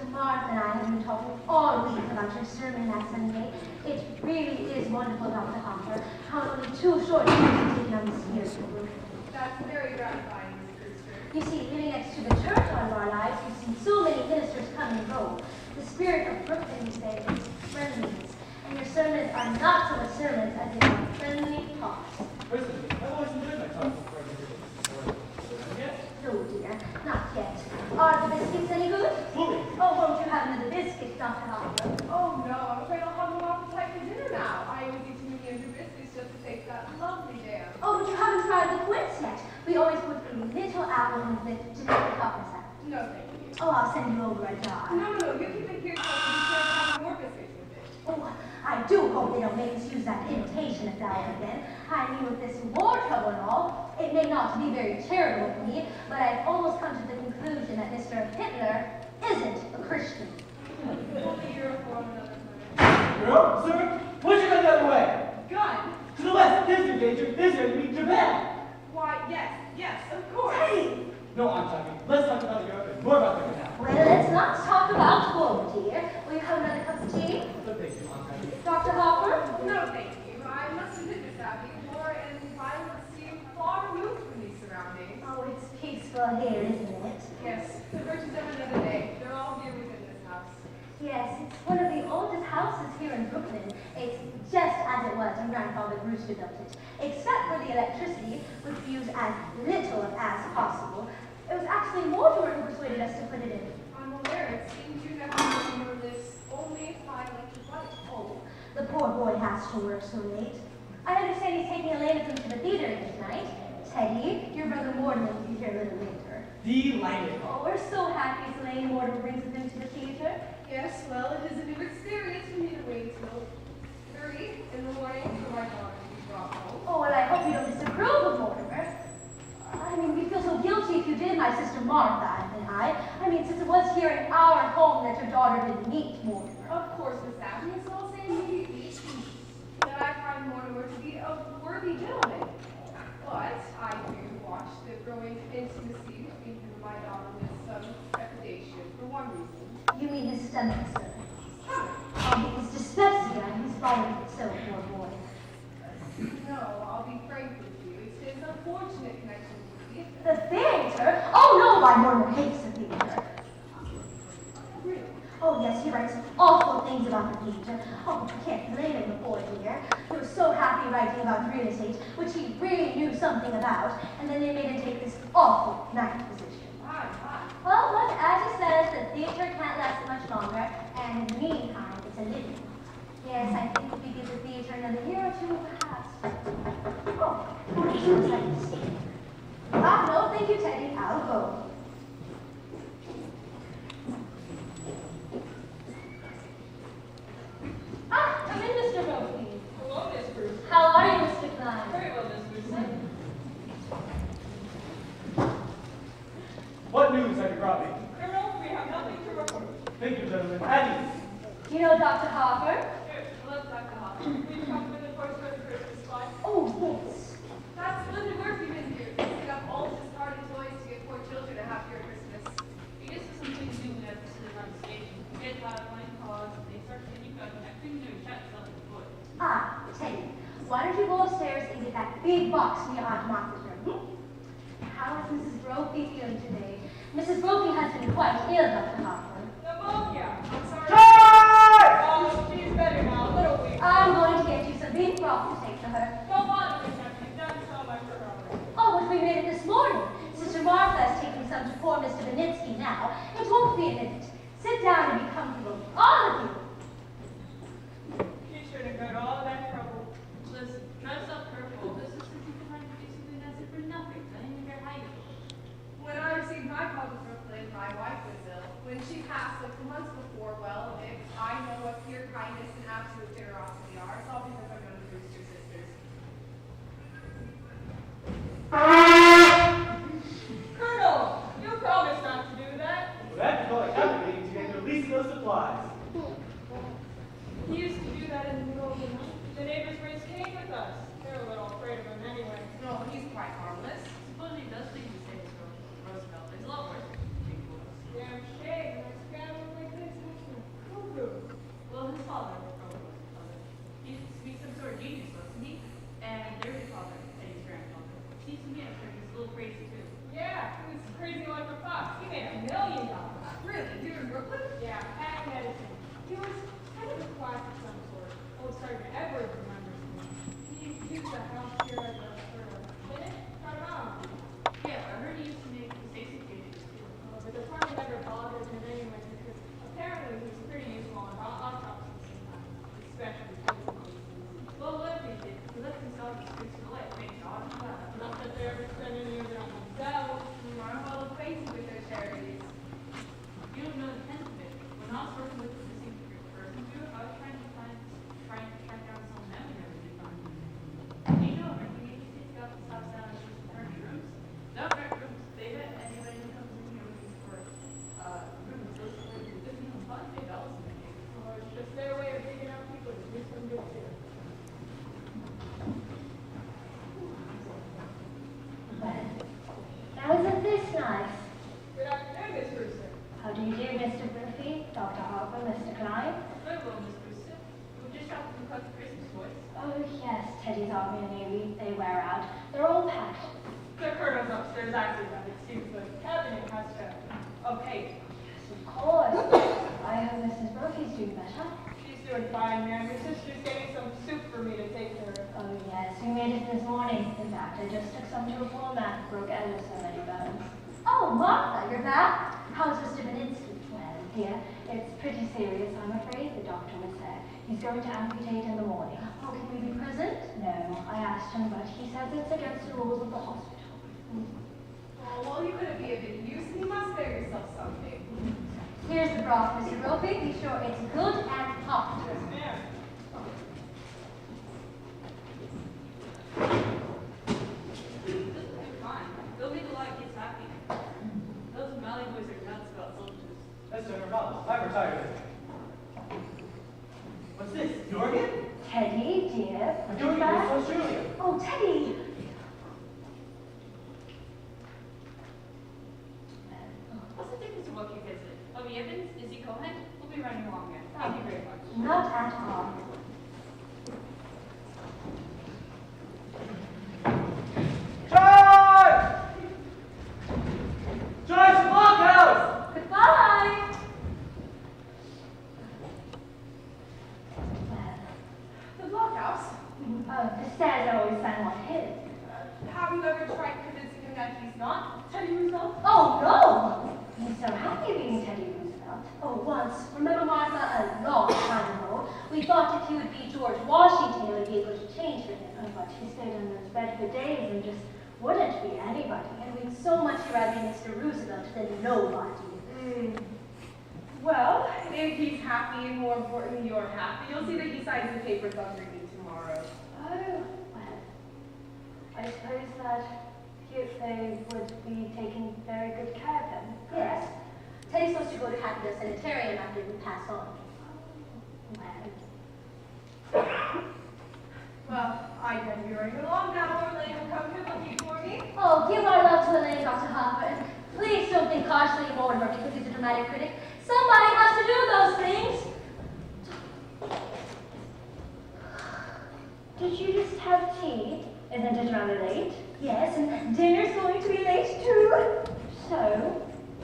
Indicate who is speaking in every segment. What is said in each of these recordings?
Speaker 1: Sister Martha and I have been talking all week about your sermon last Sunday. It really is wonderful, Dr. Hopper, how only 2 short years you've taken on the spiritual roof.
Speaker 2: That's very gratifying, Miss Brewster.
Speaker 1: You see, living next to the church all of our lives, we've seen so many ministers come and go. The spirit of Brooklyn, you say, is friendliness. And your sermons are not so much sermons as they are friendly talks.
Speaker 3: Personally, I've always enjoyed my talks with friends.
Speaker 1: No, dear, not yet. Are the biscuits any good?
Speaker 3: Fully.
Speaker 1: Oh, won't you have another biscuit, Dr. Hopper?
Speaker 2: Oh, no, I'm afraid I'll have no appetite for dinner now. I was eating many of your biscuits just to taste that lovely jam.
Speaker 1: Oh, but you haven't tried the quince yet. We always put a little apple in it to make the coffee sound.
Speaker 2: No, thank you.
Speaker 1: Oh, I'll send you over a jar.
Speaker 2: No, you keep it here so you can have more biscuits with it.
Speaker 1: Oh, I do hope they don't make us use that imitation of flour again. I mean, with this war trouble and all, it may not be very charitable of me, but I've almost come to the conclusion that Mr. Hitler isn't a Christian.
Speaker 2: Only Europe for another time.
Speaker 3: Europe, sir? Why'd you go the other way?
Speaker 2: Gun?
Speaker 3: To the west, there's your danger. There's your meet Japan.
Speaker 2: Why, yes, of course.
Speaker 1: Hey!
Speaker 3: No, I'm talking. Let's talk about Europe and more about the canal.
Speaker 1: Well, let's not talk about war, dear. Will you have another cup of tea?
Speaker 3: But thank you, Aunt Patty.
Speaker 1: Dr. Hopper?
Speaker 2: No, thank you. I must admit, Miss Abby, war and violence seem far removed from these surroundings.
Speaker 1: Oh, it's peaceful here, isn't it?
Speaker 2: Yes, the virtues of another day. They're all here within this house.
Speaker 1: Yes, it's one of the oldest houses here in Brooklyn. It's just as it was when Grandfather Brewster built it, except for the electricity, which we use as little as possible. It was actually Mortimer who persuaded us to put it in.
Speaker 2: I'm aware it seems you have to lives only by electric light.
Speaker 1: Oh, the poor boy has to work so late. I understand he's taking Elena to the theater tonight. Teddy, your brother Mortimer will be here a little later.
Speaker 3: Delighted.
Speaker 1: Oh, we're so happy Elena Mortimer brings us into the theater.
Speaker 2: Yes, well, it is a new experience for me to wait till 3 in the morning for my daughter to be brought home.
Speaker 1: Oh, well, I hope you don't disapprove of Mortimer. I mean, we feel so guilty if you did, my sister Martha and I. I mean, since it was here in our home that your daughter didn't meet Mortimer.
Speaker 2: Of course, Miss Abby, it's all saying immediately that I find Mortimer to be a worthy gentleman. But I do watch the growing intimacy between him and my daughter with some trepidation for one reason.
Speaker 1: You mean his stomach, sir?
Speaker 2: Stomach?
Speaker 1: Oh, he's dyspepsia and he's following it so, poor boy.
Speaker 2: No, I'll be frank with you. It's his unfortunate connection with the theater.
Speaker 1: The theater? Oh, no, my Mortimer hates the theater.
Speaker 2: Really?
Speaker 1: Oh, yes, he writes awful things about the theater. Oh, but you can't blame him, the poor dear. He was so happy writing about real estate, which he really knew something about, and then they made him take this awful ninth position.
Speaker 2: My.
Speaker 1: Well, but as he says, the theater can't last much longer, and in the meantime, it's a living. Yes, I think if we give the theater another year or two, perhaps. Oh, he looks like to see. Ah, no, thank you, Teddy. I'll go. Ah, come in, Mr. Brophy.
Speaker 4: Hello, Miss Bruce.
Speaker 1: How are you, Mr. Klein?
Speaker 4: Very well, Miss Bruce.
Speaker 3: What news have you brought me?
Speaker 4: Colonel, we have nothing to report.
Speaker 3: Thank you, gentlemen. At ease.
Speaker 1: You know Dr. Hopper?
Speaker 4: Here, hello, Dr. Hopper. We've come with the course for the Christmas fund.
Speaker 1: Oh, yes.
Speaker 2: That's splendid work you've been doing. Picking up all the discarded toys to give poor children a happier Christmas.
Speaker 4: We used to something new we have to sit on the station. Kids have one cause, they start taking out and acting new chats on the foot.
Speaker 1: Ah, Teddy, why don't you go upstairs and get that big box from your Aunt Martha's room? How is Mrs. Brophy feeling today? Mrs. Brophy has been quite ill, Dr. Hopper.
Speaker 4: Pneumonia. I'm sorry.
Speaker 3: Charge!
Speaker 4: Oh, she's better now, a little weak.
Speaker 1: I'm going to get you some beef broth to take to her.
Speaker 4: Don't bother me, Captain. You've done so much for her already.
Speaker 1: Oh, but we made it this morning. Sister Martha is taking some to poor Mr. Benitsky now. It won't be a minute. Sit down and be comfortable. All of you.
Speaker 4: She should have got all that trouble. Listen, dress up careful. This is something you can do something that's for nothing. Nothing in your height.
Speaker 2: When I received my call to Brooklyn, my wife was ill. When she passed a few months before, well, if I know what pure kindness and absolute generosity are, it's all because I'm known the Brewster sisters.
Speaker 4: Colonel, you promised not to do that.
Speaker 3: Well, that's called accommodating to get the least of those supplies.
Speaker 2: the house here at the clinic?
Speaker 4: Yeah, I heard he used to make Stacy pages too.
Speaker 2: But the farmer never bothered him anyway because apparently he's pretty useful on autopsies sometimes, especially physical diseases.
Speaker 4: Well, whatever he did, he left himself as free to life, thank God for that.
Speaker 2: Not that they ever spend any of it on themselves. We are all crazy with their charities.
Speaker 4: You don't know the tenth of it. When I was working with the missing person group, I was trying to track down some of them we never did find. You know, our NEHS got the stops down in these dark rooms. Those dark rooms, they bet anybody who comes in here looking for rooms, those are like $50 in the game.
Speaker 2: Or it's just their way of digging out people to do some good shit.
Speaker 1: Well, now isn't this nice?
Speaker 2: Good afternoon, Miss Brewster.
Speaker 1: How do you do, Mr. Murphy, Dr. Harper, Mr. Klein?
Speaker 4: Very well, Miss Brewster. We just got them cut the Christmas toys.
Speaker 1: Oh, yes, Teddy's Army and Navy, they wear out. They're all packed.
Speaker 2: The colonel's upstairs acting that excuse, but the cabinet has to okay.
Speaker 1: Yes, of course. I hope Mrs. Murphy's doing better.
Speaker 2: She's doing fine, ma'am. Your sister's getting some soup for me to take to her.
Speaker 1: Oh, yes, we made it this morning. In fact, I just took some to a poor man who broke ever so many bones. Oh, Martha, you're back? How's Mr. Beninsky? Well, dear, it's pretty serious, I'm afraid. The doctor was there. He's going to amputate in the morning. Oh, can we be present? No, I asked him, but he says it's against the rules of the hospital.
Speaker 2: Oh, well, you could be a bit used. You must spare yourself something.
Speaker 1: Here's the broth, Mr. Ropey. Be sure it's good and hot.
Speaker 2: Yes, ma'am.
Speaker 4: This will be fine. They'll make a lot of kids happy. Those Mali boys are nuts about soldiers.
Speaker 3: Mr. Norvell, I'm retired. What's this? The organ?
Speaker 1: Teddy, dear.
Speaker 3: I'm doing it in Australia.
Speaker 1: Oh, Teddy.
Speaker 4: What's the difference in what you visit? Bobby Evans, Izzy Cohen? We'll be running along again. Thank you very much.
Speaker 1: Not at all.
Speaker 3: George! George, blockhouse!
Speaker 1: Goodbye.
Speaker 2: The blockhouse.
Speaker 1: The stairs are always somewhat hidden.
Speaker 2: Have you ever tried convincing him that he's not Teddy Roosevelt?
Speaker 1: Oh, no! He's so happy being Teddy Roosevelt. Oh, once, remember Martha, a long time ago, we thought if he would be George Washington, he would be able to change for him. But he stayed in his bed for days and just wouldn't be anybody. And we'd so much rather be Mr. Roosevelt than nobody.
Speaker 2: Well, if he's happy and more importantly you're happy, you'll see that he signs the papers under you tomorrow.
Speaker 1: Oh, well, I suppose that they would be taking very good care of him. Yes. Teddy's supposed to go to Happiness Sanitarium after we pass on. Well.
Speaker 2: Well, I better be running along now, or Elaine will come here looking for me.
Speaker 1: Oh, give our love to Elaine, Dr. Harper. And please don't think harshly of Mortimer because he's a dramatic critic. Somebody has to do those things. Did you just have tea? Isn't it rather late? Yes, and dinner's going to be late too. So,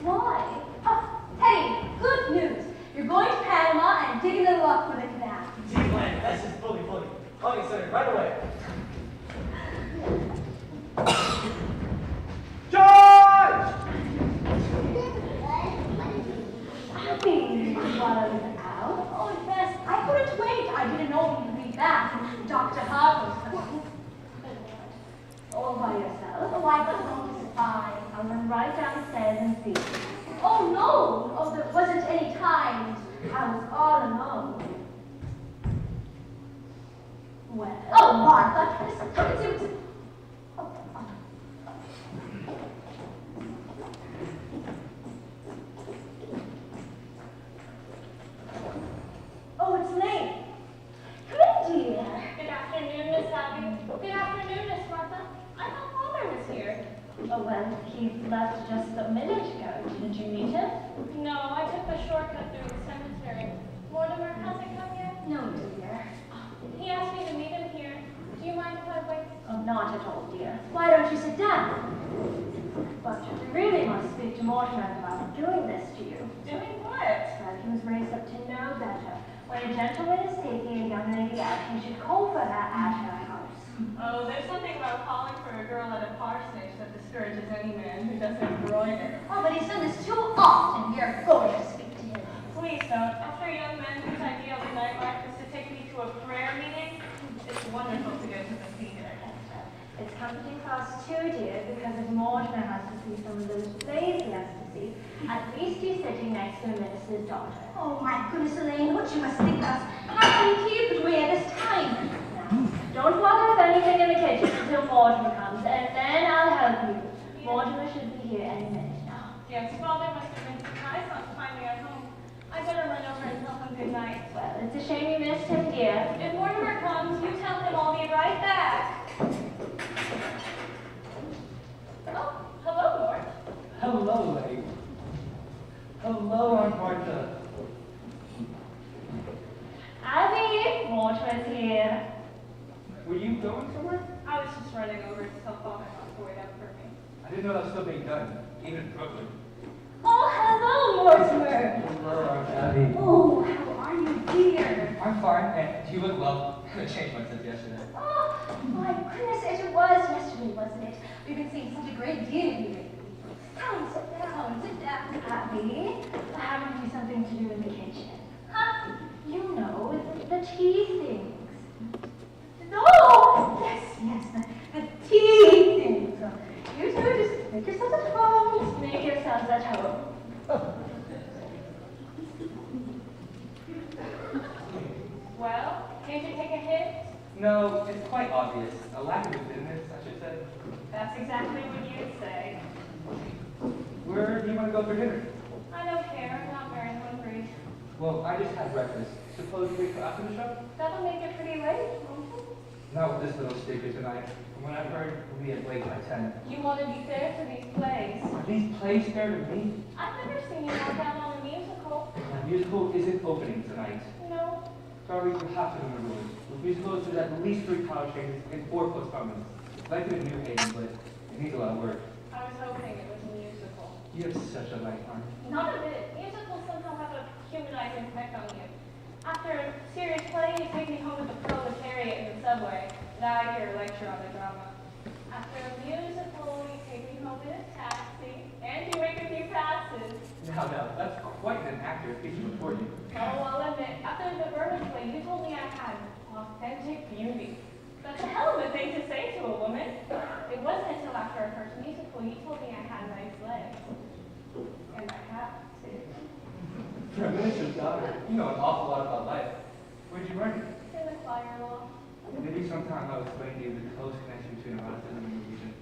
Speaker 1: why? Oh, Teddy, good news. You're going to Panama and digging a little up for the canal.
Speaker 3: See, plan. That's just fully. I'll get started right away. George!
Speaker 1: Happy while I was out? Oh, yes, I couldn't wait. I didn't know you'd be back. Dr. Harper's coming. All by yourself? Oh, I was home to spy. I'll run right downstairs and see. Oh, no! Oh, there wasn't any time. I was all alone. Well, oh, Martha, listen, come and see what's... Oh, it's late. Come in, dear.
Speaker 5: Good afternoon, Miss Abby. Good afternoon, Miss Martha. I thought Father was here.
Speaker 1: Oh, well, he left just a minute ago. Didn't you meet him?
Speaker 5: No, I took the shortcut through the cemetery. Mortimer hasn't come yet?
Speaker 1: No, dear.
Speaker 5: He asked me to meet him here. Do you mind if I wait?
Speaker 1: Oh, not at all, dear. Why don't you sit down? But we really must speak to Mortimer about doing this to you.
Speaker 5: Doing what?
Speaker 1: Well, he was raised up to know better. When a gentleman is taking a young lady out, he should call for her at her house.
Speaker 5: Oh,
Speaker 2: girl at a parsonage that discourages any man who doesn't embroider.
Speaker 1: Oh, but he's done this too often. We are going to speak to him.
Speaker 2: Please don't. After a young man whose idea of a nightlife is to take me to a prayer meeting, it's wonderful to go to the theater.
Speaker 1: It's comforting for us too, dear, because if Mortimer has to see some of those plays he has to see, at least he's sitting next to a minister's daughter. Oh, my goodness, Elaine, what you must think of us. How can you put away at this time? Now, don't bother with anything in the kitchen until Mortimer comes, and then I'll help you. Mortimer should be here any minute now.
Speaker 2: Yes, Father must have been surprised not to find me at home. I better run over and tell him good night.
Speaker 1: Well, it's a shame you missed him, dear.
Speaker 2: If Mortimer comes, you tell him I'll be right back. Oh, hello, Mort.
Speaker 3: Hello, lady. Hello, Aunt Martha.
Speaker 1: Abby, Mortimer's here.
Speaker 3: Were you going somewhere?
Speaker 2: I was just running over to tell Father not to wait up for me.
Speaker 3: I didn't know that was still being done, even in Brooklyn.
Speaker 1: Oh, hello, Mortimer.
Speaker 3: Hello, Aunt Abby.
Speaker 1: Oh, how are you, dear?
Speaker 3: I'm fine, and you look well. I changed my since yesterday.
Speaker 1: Oh, my goodness, it was yesterday, wasn't it? We've been seeing such a great deal of you lately. Come, sit down, Abby. We're having you something to do in the kitchen. Huh? You know, the tea things. No! Yes, the tea things. So, you two just make yourselves at home. Just make yourselves at home.
Speaker 2: Well, can't you take a hint?
Speaker 3: No, it's quite obvious. A lack of business, I should say.
Speaker 2: That's exactly what you'd say.
Speaker 3: Where do you want to go for dinner?
Speaker 2: I don't care, I'm not very hungry.
Speaker 3: Well, I just had breakfast. Suppose we go after the show?
Speaker 2: That'll make it pretty late, won't it?
Speaker 3: Not with this little sticker tonight. From what I've heard, we'll be at late by 10.
Speaker 2: You want to be fair to these plays.
Speaker 3: Are these plays fair to me?
Speaker 2: I've never seen you walk out on a musical.
Speaker 3: My musical isn't opening tonight.
Speaker 2: No.
Speaker 3: Sorry, you have to remember this. With musicals, there's at least 3 college changes and 4 postponements. I'd like to do New Haven, but it needs a lot of work.
Speaker 2: I was hoping it was a musical.
Speaker 3: You have such a light arm.
Speaker 2: Not a bit. Musicals somehow have a humanizing effect on you. After a serious play, you take me home with the proletariat in the subway, and I hear a lecture on the drama. After a musical, you take me home in a taxi, and you make a few passes.
Speaker 3: Now, that's quite an accurate piece of reporting.
Speaker 2: Oh, I'll admit, after the Bourbon play, you told me I had authentic beauty. That's a hell of a thing to say to a woman. It wasn't until after our first musical you told me I had nice legs. And I have, too.
Speaker 3: For a minister's daughter, you know an awful lot about life. Where'd you learn it?
Speaker 2: In the choir law.
Speaker 3: Maybe sometime I'll explain to you the close connection between eroticism and religion.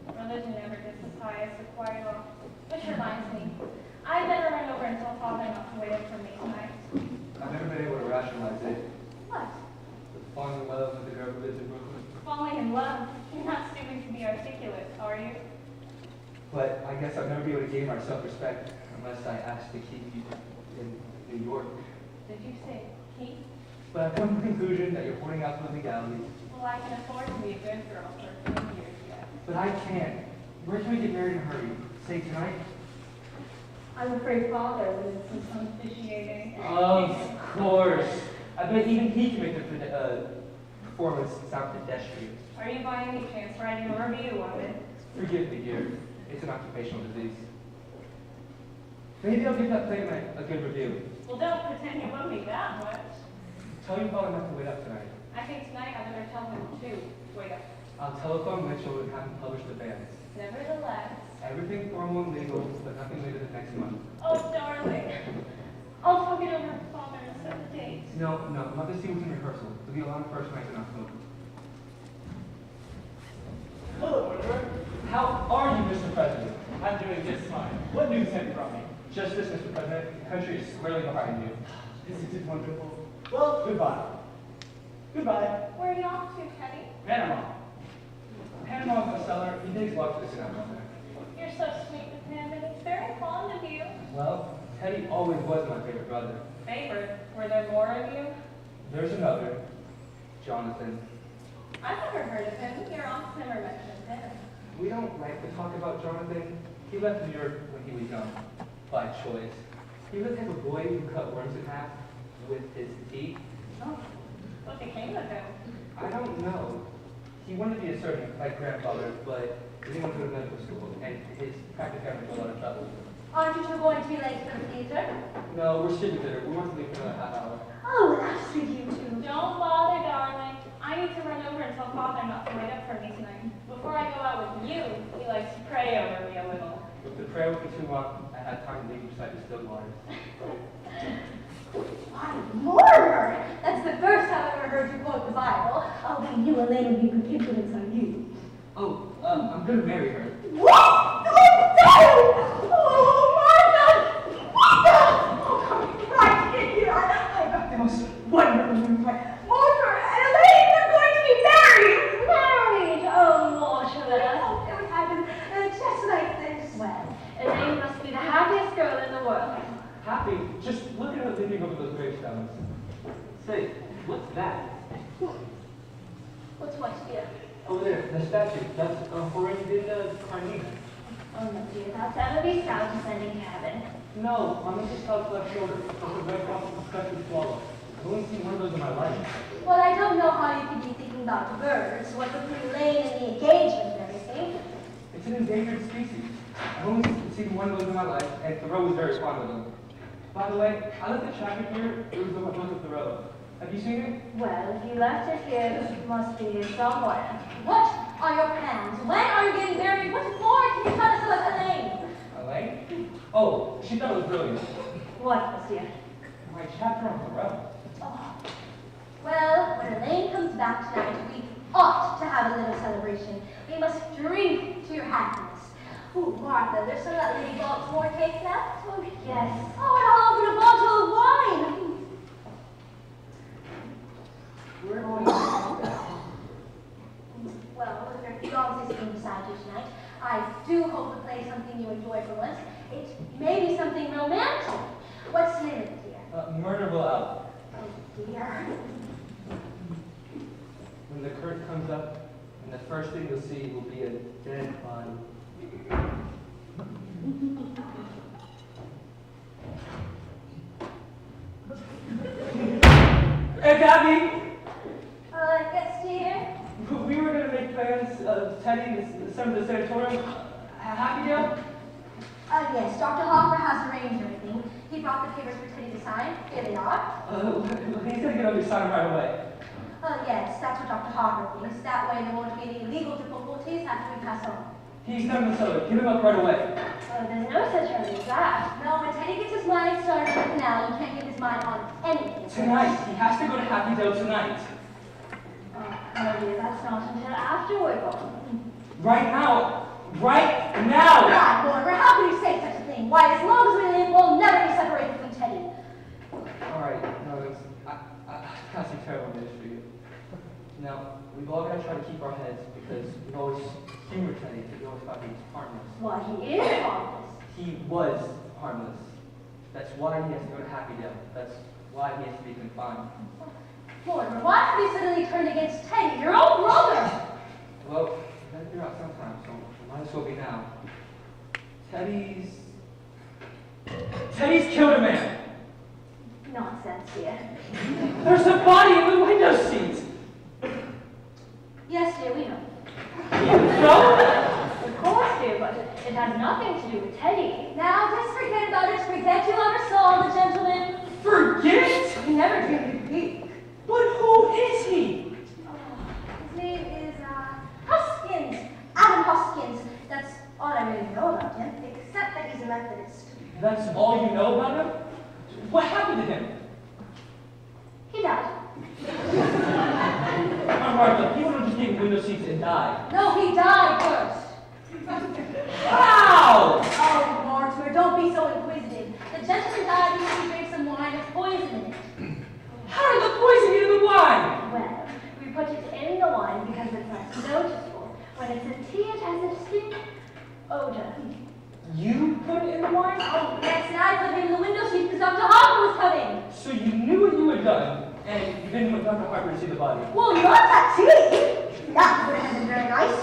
Speaker 2: Religion never gets as high as the choir law. Which reminds me, I better run over and tell Father not to wait up for me tonight.
Speaker 3: I've never been able to rationalize it.
Speaker 2: What?
Speaker 3: Falling in love with the girl who lives in Brooklyn.
Speaker 2: Falling in love? You're not stupid to be articulate, are you?
Speaker 3: But I guess I'll never be able to gain my self-respect unless I ask to keep you in New York.
Speaker 2: Did you say keep?
Speaker 3: But I've come to the conclusion that you're pointing out the legalities.
Speaker 2: Well, I can afford to be a good girl for 3 years yet.
Speaker 3: But I can't. Where can we get married in a hurry? Say tonight?
Speaker 2: I'm afraid Father will insist on officiating.
Speaker 3: Of course. I bet even he can make the performance sound pedestrian.
Speaker 2: Are you by any chance writing a review of it?
Speaker 3: Forgive me, dear. It's an occupational disease. Maybe I'll give that play a good review.
Speaker 2: Well, don't pretend you won't be that much.
Speaker 3: Tell your father not to wait up tonight.
Speaker 2: I think tonight I better tell him to wait up.
Speaker 3: I'll telephone Mitchell and have him publish the bands.
Speaker 2: Nevertheless.
Speaker 3: Everything formal and legal, but nothing later than next month.
Speaker 2: Oh, darling. I'll talk it over with Father and set the date.
Speaker 3: No, not to see what's in rehearsal. It'll be on the first night in October.
Speaker 6: Hello, Order.
Speaker 3: How are you, Mr. President?
Speaker 6: I'm doing just fine. What news have you brought me?
Speaker 3: Just this, Mr. President. The country is squarely behind you.
Speaker 6: Isn't it wonderful? Well, goodbye. Goodbye.
Speaker 2: Where are you off to, Teddy?
Speaker 6: Panama.
Speaker 3: Panama's a seller. He digs lots of this out there.
Speaker 2: You're so sweet with him, and he's very fond of you.
Speaker 3: Well, Teddy always was my favorite brother.
Speaker 2: Favorite? Were there more of you?
Speaker 3: There's another, Jonathan.
Speaker 2: I've never heard of him. Your aunt never mentioned him.
Speaker 3: We don't like to talk about Jonathan. He left New York when he was young, by choice. He was the type of boy who cut worms in half with his teeth.
Speaker 2: Oh, what became of him?
Speaker 3: I don't know. He wanted to be a surgeon like grandfather, but he didn't want to go to medical school, and his practice got into a lot of trouble.
Speaker 1: Aren't you two going to be late for the theater?
Speaker 3: No, we're super bitter. We want to leave for another half hour.
Speaker 1: Oh, that's for you two.
Speaker 5: Don't bother, darling. I need to run over and tell Father not to wait up for me tonight. Before I go out with you, he likes to pray over me a little.
Speaker 3: If the prayer would be too long, I had time to leave beside the still waters.
Speaker 1: Why, Mortimer! That's the first time I've ever heard you quote the Bible. Oh, we knew Elaine would be good influence on you.
Speaker 3: Oh, I'm going to marry her.
Speaker 1: What? Oh, no! Oh, Martha! Martha! Oh, come right in here. I got the most wonderful news. Mortimer and Elaine are going to be married!
Speaker 5: Married? Oh, Mortimer.
Speaker 1: Oh, it would happen just like this.
Speaker 5: Well, Elaine must be the happiest girl in the world.
Speaker 3: Happy? Just look at her leaning over those gravestones. Say, what's that?
Speaker 5: What's what, dear?
Speaker 3: Over there, the statue. That's Horenina Carnina.
Speaker 5: Oh, no, dear. That's Emily Stout descending to heaven.
Speaker 3: No, on Mrs. Stout's left shoulder. It's a red cross with a special swallow. I've only seen one of those in my life.
Speaker 1: Well, I don't know how you could be thinking about the birds, what with Elaine and the engagement and everything.
Speaker 3: It's an endangered species. I've only seen one of those in my life, and Thoreau was very fond of them. By the way, I left the jacket here. It was the one with Thoreau. Have you seen it?
Speaker 5: Well, if you left it here, it must be here somewhere.
Speaker 1: What are your plans? When are you getting married? What more can you tell us about Elaine?
Speaker 3: Elaine? Oh, she thought it was brilliant.
Speaker 5: What, dear?
Speaker 3: My chapter on Thoreau.
Speaker 1: Oh. Well, when Elaine comes back tonight, we ought to have a little celebration. We must drink to your happiness. Ooh, Martha, there's some of that Lady Baltimore cake left? Oh,
Speaker 5: Yes.
Speaker 1: Oh, and I'll open a bottle of wine.
Speaker 3: Where are we going?
Speaker 1: Well, with your fiancé sitting beside you tonight, I do hope to play something you enjoy for once. It may be something romantic. What's the name of it, dear?
Speaker 3: Murder will out.
Speaker 1: Oh, dear.
Speaker 3: When the curtain comes up, and the first thing you'll see will be a dead body. Hey, Gabby!
Speaker 1: Yes, dear?
Speaker 3: We were going to make plans of Teddy, the son of the sanatorium. Happydale?
Speaker 1: Yes, Dr. Hopper has arranged everything. He brought the papers for Teddy to sign. Here they are.
Speaker 3: He's going to get on your sign right away.
Speaker 1: Yes, that's what Dr. Hopper thinks. That way there won't be any legal difficulties after we pass on.
Speaker 3: He's not in the cellar. Give him up right away.
Speaker 5: Oh, there's no such hurry as that.
Speaker 1: No, when Teddy gets his mind started on the canal, he can't get his mind on anything.
Speaker 3: Tonight. He has to go to Happydale tonight.
Speaker 5: Oh, dear, that's not until after we're gone.
Speaker 3: Right now. Right now!
Speaker 1: God, Mortimer, how can you say such a thing? Why, as long as we live, we'll never be separated from Teddy.
Speaker 3: All right. No, I've got some terrible news for you. Now, we've all got to try to keep our heads because we've always humored Teddy because we always thought he was harmless.
Speaker 5: Why, he is harmless.
Speaker 3: He was harmless. That's why he has to go to Happydale. That's why he has to be confined.
Speaker 1: Mortimer, why have you suddenly turned against Teddy, your own brother?
Speaker 3: Well, we gotta figure out sometime, so it might as well be now. Teddy's killed a man.
Speaker 5: Nonsense, dear.
Speaker 3: There's a body in the window seat.
Speaker 1: Yes, dear, we know.
Speaker 3: So?
Speaker 5: Of course, dear, but it has nothing to do with Teddy.
Speaker 1: Now, just forget about it. Forget you ever saw the gentleman.
Speaker 3: Forget?
Speaker 1: We never dreamed you'd be.
Speaker 3: But who is he?
Speaker 1: His name is, Huskins. Adam Huskins. That's all I really know about him, except that he's a Methodist.
Speaker 3: That's all you know about him? What happened to him?
Speaker 1: He died.
Speaker 3: Martha, people don't just get window seats and die.
Speaker 1: No, he died first.
Speaker 3: How?
Speaker 1: Oh, Mortimer, don't be so inquisitive. The gentleman died because he drank some wine with poison in it.
Speaker 3: How did the poison get in the wine?
Speaker 5: Well, we put it in the wine because it's less noticeable. When it's in tea, it has a distinct odor.
Speaker 3: You put it in the wine?
Speaker 1: Oh, yes, and I put him in the window seat because Dr. Harper was coming.
Speaker 3: So you knew what you had done, and you didn't want Dr. Harper to see the body.
Speaker 1: Well, not that tea. That would have been very nice.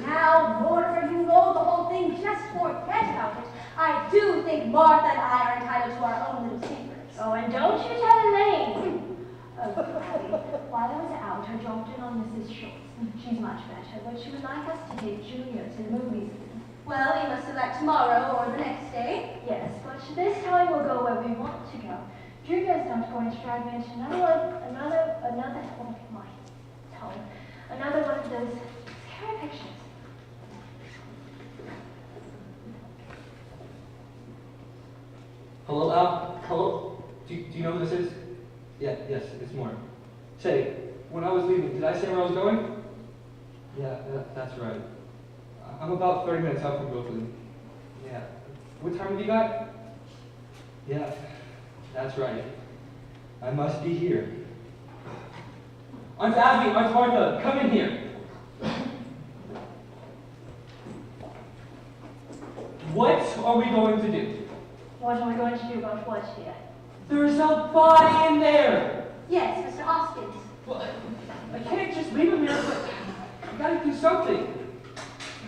Speaker 1: Now, Mortimer, you know the whole thing. Just forget about it. I do think Martha and I are entitled to our own little secrets.
Speaker 5: Oh, and don't you tell Elaine. Oh, Abby, while I was out, I dropped in on Mrs. Schultz. She
Speaker 1: much better, but she would like us to take Junior to the movies. Well, we must select tomorrow or the next day. Yes, but this time we'll go where we want to go. Junior's not going to drag me into another one of those scary pictures.
Speaker 3: Hello, Al? Hello? Do you know who this is? Yeah, yes, it's Moore. Say, when I was leaving, did I say where I was going? Yeah, that's right. I'm about 30 minutes out from Brooklyn. Yeah. What time have you got? Yeah, that's right. I must be here. Aunt Abby, Aunt Martha, come in here. What are we going to do?
Speaker 1: What are we going to do about what here?
Speaker 3: There's a body in there!
Speaker 1: Yes, Mr. Hoskins.
Speaker 3: Well, I can't just leave him here, but I gotta do something.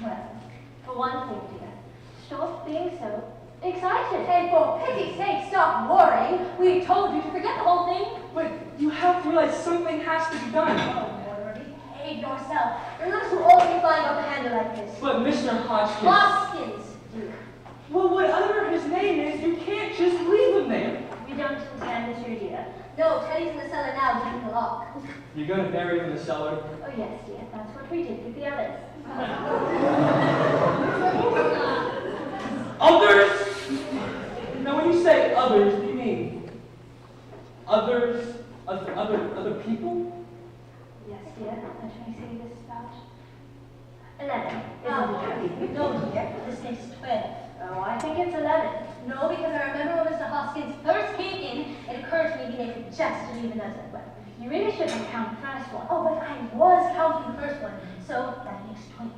Speaker 1: Well, for one thing, dear, stop being so excited. And for pity's sake, stop worrying. We told you to forget the whole thing.
Speaker 3: But you have to realize something has to be done.
Speaker 1: Oh, Mortimer, behave yourself. You're not too old to be flying off the handle like this.
Speaker 3: But Mr. Hodgkins...
Speaker 1: Hoskins, dear.
Speaker 3: Well, whatever his name is, you can't just leave him there.
Speaker 1: We don't intend to, dear. No, Teddy's in the cellar now, digging the lock.
Speaker 3: You're gonna bury him in the cellar?
Speaker 1: Oh, yes, dear. That's what we did with the others.
Speaker 3: Others? Now, when you say others, do you mean others, other people?
Speaker 1: Yes, dear. What can I say this about? 11. Isn't it? No, dear. This makes 12. Oh, I think it's 11. No, because I remember when Mr. Hoskins first came in, it occurred to me he made a jest to leave a dozen. Well, you really shouldn't count the first one. Oh, but I was counting the first one, so that makes 20.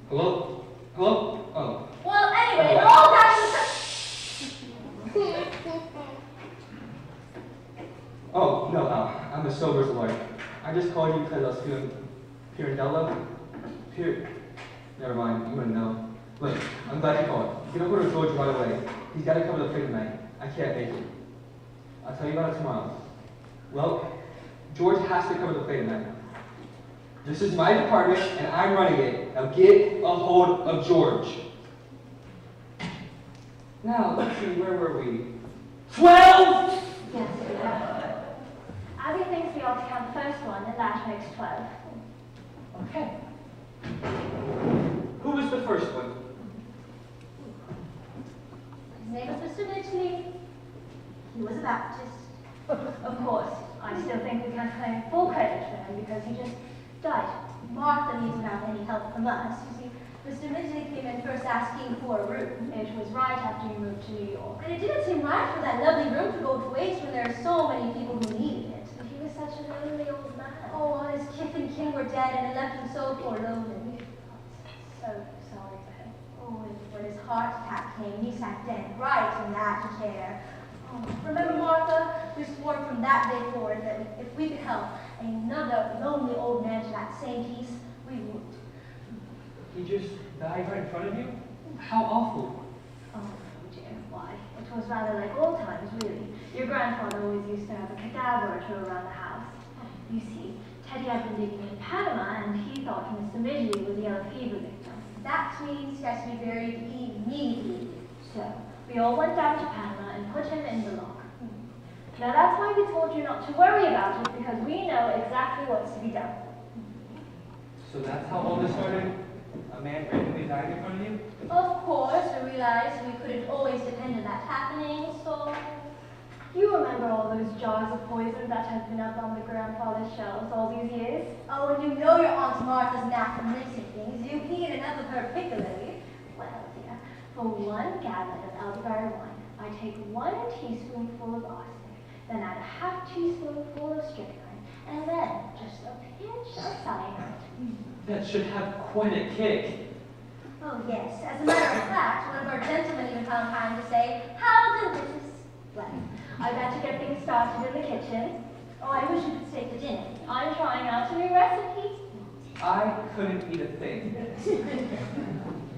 Speaker 3: Hello? Hello? Oh.
Speaker 1: Well, anyway, they're all down in the...
Speaker 3: Oh, no, I'm a sober's lawyer. I just called you because I was feeling Pirandello. Never mind, you wouldn't know. Look, I'm glad you called. Get over to George right away. He's got to cover the play tonight. I can't make it. I'll tell you about it tomorrow. Well, George has to cover the play tonight. This is my department, and I'm running it. Now get a hold of George. Now, let's see, where were we? 12!
Speaker 1: Yes, dear. Abby thinks we ought to count the first one, and that makes 12.
Speaker 3: Okay. Who was the first one?
Speaker 1: His name was Mr. Midgley. He was a Baptist. Of course, I still think we can't claim full credit for him because he just died. Martha needs to have any help from us. You see, Mr. Midgley came in first asking for a room. It was right after he moved to New York. And it didn't seem right for that lovely room to go to waste when there are so many people who needed it. But he was such a lonely old man. Oh, all his kith and kin were dead and it left him so forlorn. And we felt so sorry for him. Oh, and when his heart attack came, he sat dead right in that chair. Oh, remember, Martha? We swore from that day forward that if we could help another lonely old man to that same peace, we would.
Speaker 3: He just died right in front of you? How awful.
Speaker 1: Oh, dear, why? It was rather like old times, really. Your grandfather always used to have a cadaver or two around the house. You see, Teddy had been digging in Panama, and he thought Mr. Midgley was a yellow fever victim. That means he has to be buried immediately. So, we all went down to Panama and put him in the lock. Now that's why we told you not to worry about it, because we know exactly what's to be done.
Speaker 3: So that's how all this started? A man randomly died in front of you?
Speaker 1: Of course, we realized we couldn't always depend on that happening, so... You remember all those jars of poison that have been up on the grandfather's shelves all these years? Oh, and you know your Aunt Martha's knack for mixing things. You can get enough of her particularly. Well, dear, for 1 gallon of elderberry wine, I take 1 teaspoonful of arsenic, then add a ½ teaspoonful of strychnine, and then just a pinch of cyanide.
Speaker 3: That should have quite a kick.
Speaker 1: Oh, yes. As a matter of fact, one of our gentlemen even found time to say, how delicious. Well, I got to get things started in the kitchen. Oh, I wish you could stay for dinner. I'm trying out a new recipe.
Speaker 3: I couldn't eat a thing.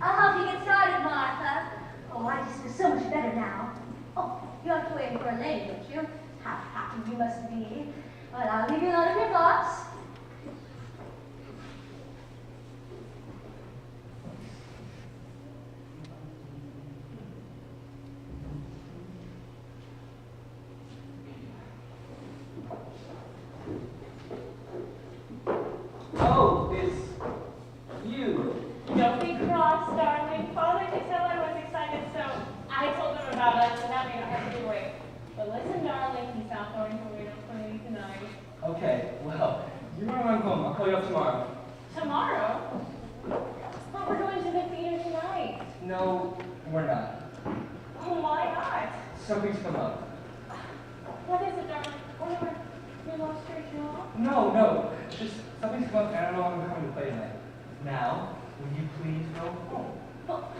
Speaker 1: I'll help you get started, Martha. Oh, I just feel so much better now. Oh, you have to wait for a lady, don't you? how happy you must be. But I'll leave you alone of your thoughts.
Speaker 3: Oh, it's you.
Speaker 5: Don't be cross, darling. Father could tell I was excited, so I told him about us, and that made I have to wait. But listen, darling, he's not going to wait up for me tonight.
Speaker 3: Okay, well, you run around home. I'll call you up tomorrow.
Speaker 5: Tomorrow? But we're going to the theater tonight.
Speaker 3: No, we're not.
Speaker 5: Oh, why not?
Speaker 3: Something's come up.
Speaker 5: What is it, darling? Or you lost your job?
Speaker 3: No. Just something's come up and I don't know if I'm coming to play tonight. Now, will you please go home?
Speaker 5: Well,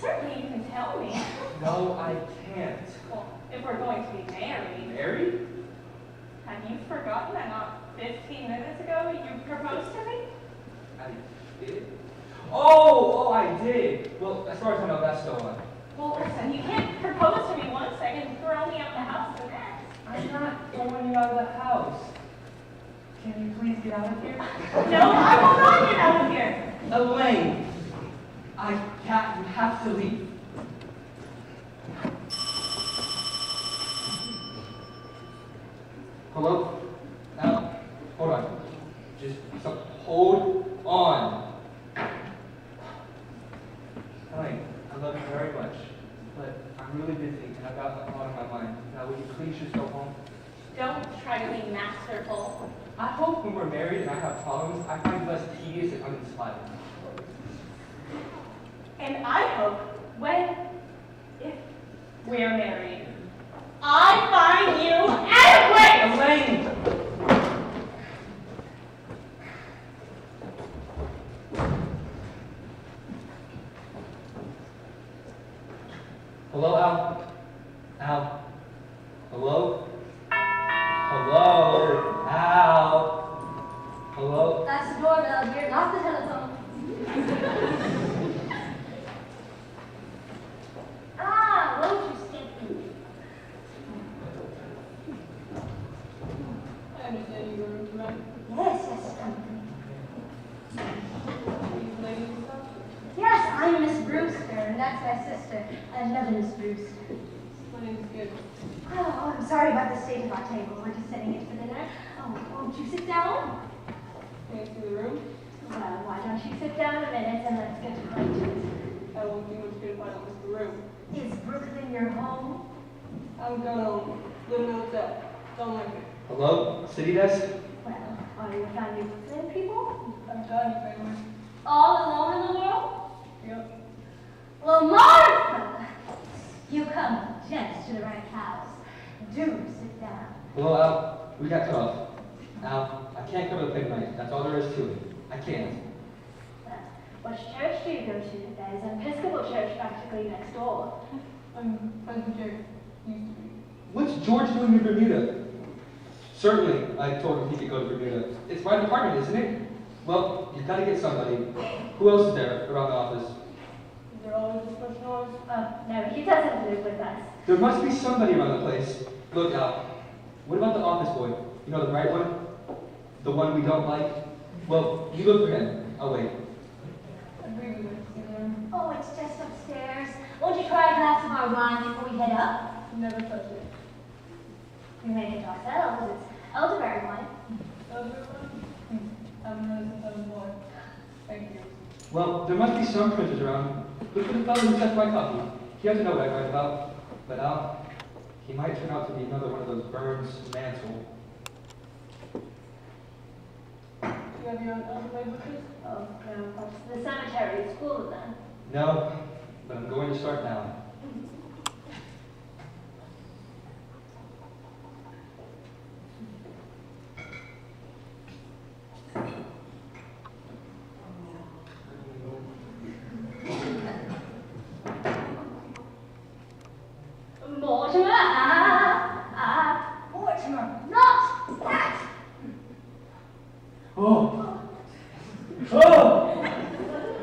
Speaker 5: certainly you can tell me.
Speaker 3: No, I can't.
Speaker 5: Well, if we're going to be married.
Speaker 3: Married?
Speaker 5: Have you forgotten that not 15 minutes ago you proposed to me?
Speaker 3: I did? Oh, I did. Well, as far as I know, that's still on.
Speaker 5: Well, listen, you can't propose to me one second, throw me out the house the next.
Speaker 3: I'm not throwing you out of the house. Can you please get out of here?
Speaker 5: No, I will not get out of here.
Speaker 3: Elaine, I can't. You have to leave. Hello? Now, hold on. Just hold on. Elaine, I love you very much, but I'm really busy and I've got a lot on my mind. Now, will you please just go home?
Speaker 5: Don't try to be masterful.
Speaker 3: I hope when we're married and I have problems, I find you less tedious and uninspired.
Speaker 5: And I hope if we're married, I find you adequate!
Speaker 3: Elaine! Hello, Al? Al? Hello? Hello? Al? Hello?
Speaker 1: That's the doorbell here, not the telephone. Won't you step in?
Speaker 2: I understand you were a friend.
Speaker 1: Yes, come.
Speaker 2: These ladies and stuff.
Speaker 1: Yes, I'm Miss Brewster, and that's my sister, another Miss Brewster.
Speaker 2: My name's Good.
Speaker 1: Oh, I'm sorry about the state of our table. We're just setting it for dinner. Oh, won't you sit down?
Speaker 2: Can you see the room?
Speaker 1: Well, why don't you sit down a minute and let's get acquainted.
Speaker 2: I won't do much good if I don't miss the room.
Speaker 1: Is Brooklyn your home?
Speaker 2: I'm going home. Live in a hotel. Don't like it.
Speaker 3: Hello? City desk?
Speaker 1: Well, are you a family of Brooklyn people?
Speaker 2: I'm done, family.
Speaker 1: All alone in the world?
Speaker 2: Yep.
Speaker 1: Well, Martha, you come just to the right house. Do sit down.
Speaker 3: Hello, Al? We got cut off. Al, I can't go to the play tonight. That's all there is to it. I can't.
Speaker 1: Well, which church do you go to? There's an Episcopal church practically next door.
Speaker 2: I'm Presbyterian. Used to be.
Speaker 3: What's George doing in Bermuda? Certainly, I told him he could go to Bermuda. It's my department, isn't it? Well, you've got to get somebody. Who else is there around the office?
Speaker 2: Is there always this much noise?
Speaker 1: No, he doesn't live with us.
Speaker 3: There must be somebody around the place. Look, Al, what about the office boy? You know, the bright one? The one we don't like? Well, you look for him. I'll wait.
Speaker 2: I'd really like to see them.
Speaker 1: Oh, it's just upstairs. Won't you try a glass of our wine before we head up?
Speaker 2: Never touched it.
Speaker 1: We make it ourselves. It's elderberry wine.
Speaker 2: Everyone? Haven't heard it since I was a boy. Thank you.
Speaker 3: Well, there must be some printers around. Look for the fellow who sets my coffee. He doesn't know what I write about. But Al, he might turn out to be another one of those Burns Mansell.
Speaker 2: Do you have your own alphabet books?
Speaker 1: Oh, no, of course. The cemetery is full of them.
Speaker 3: No, but I'm going to start now.
Speaker 1: Mortimer, Mortimer, not that!
Speaker 3: Oh! Oh!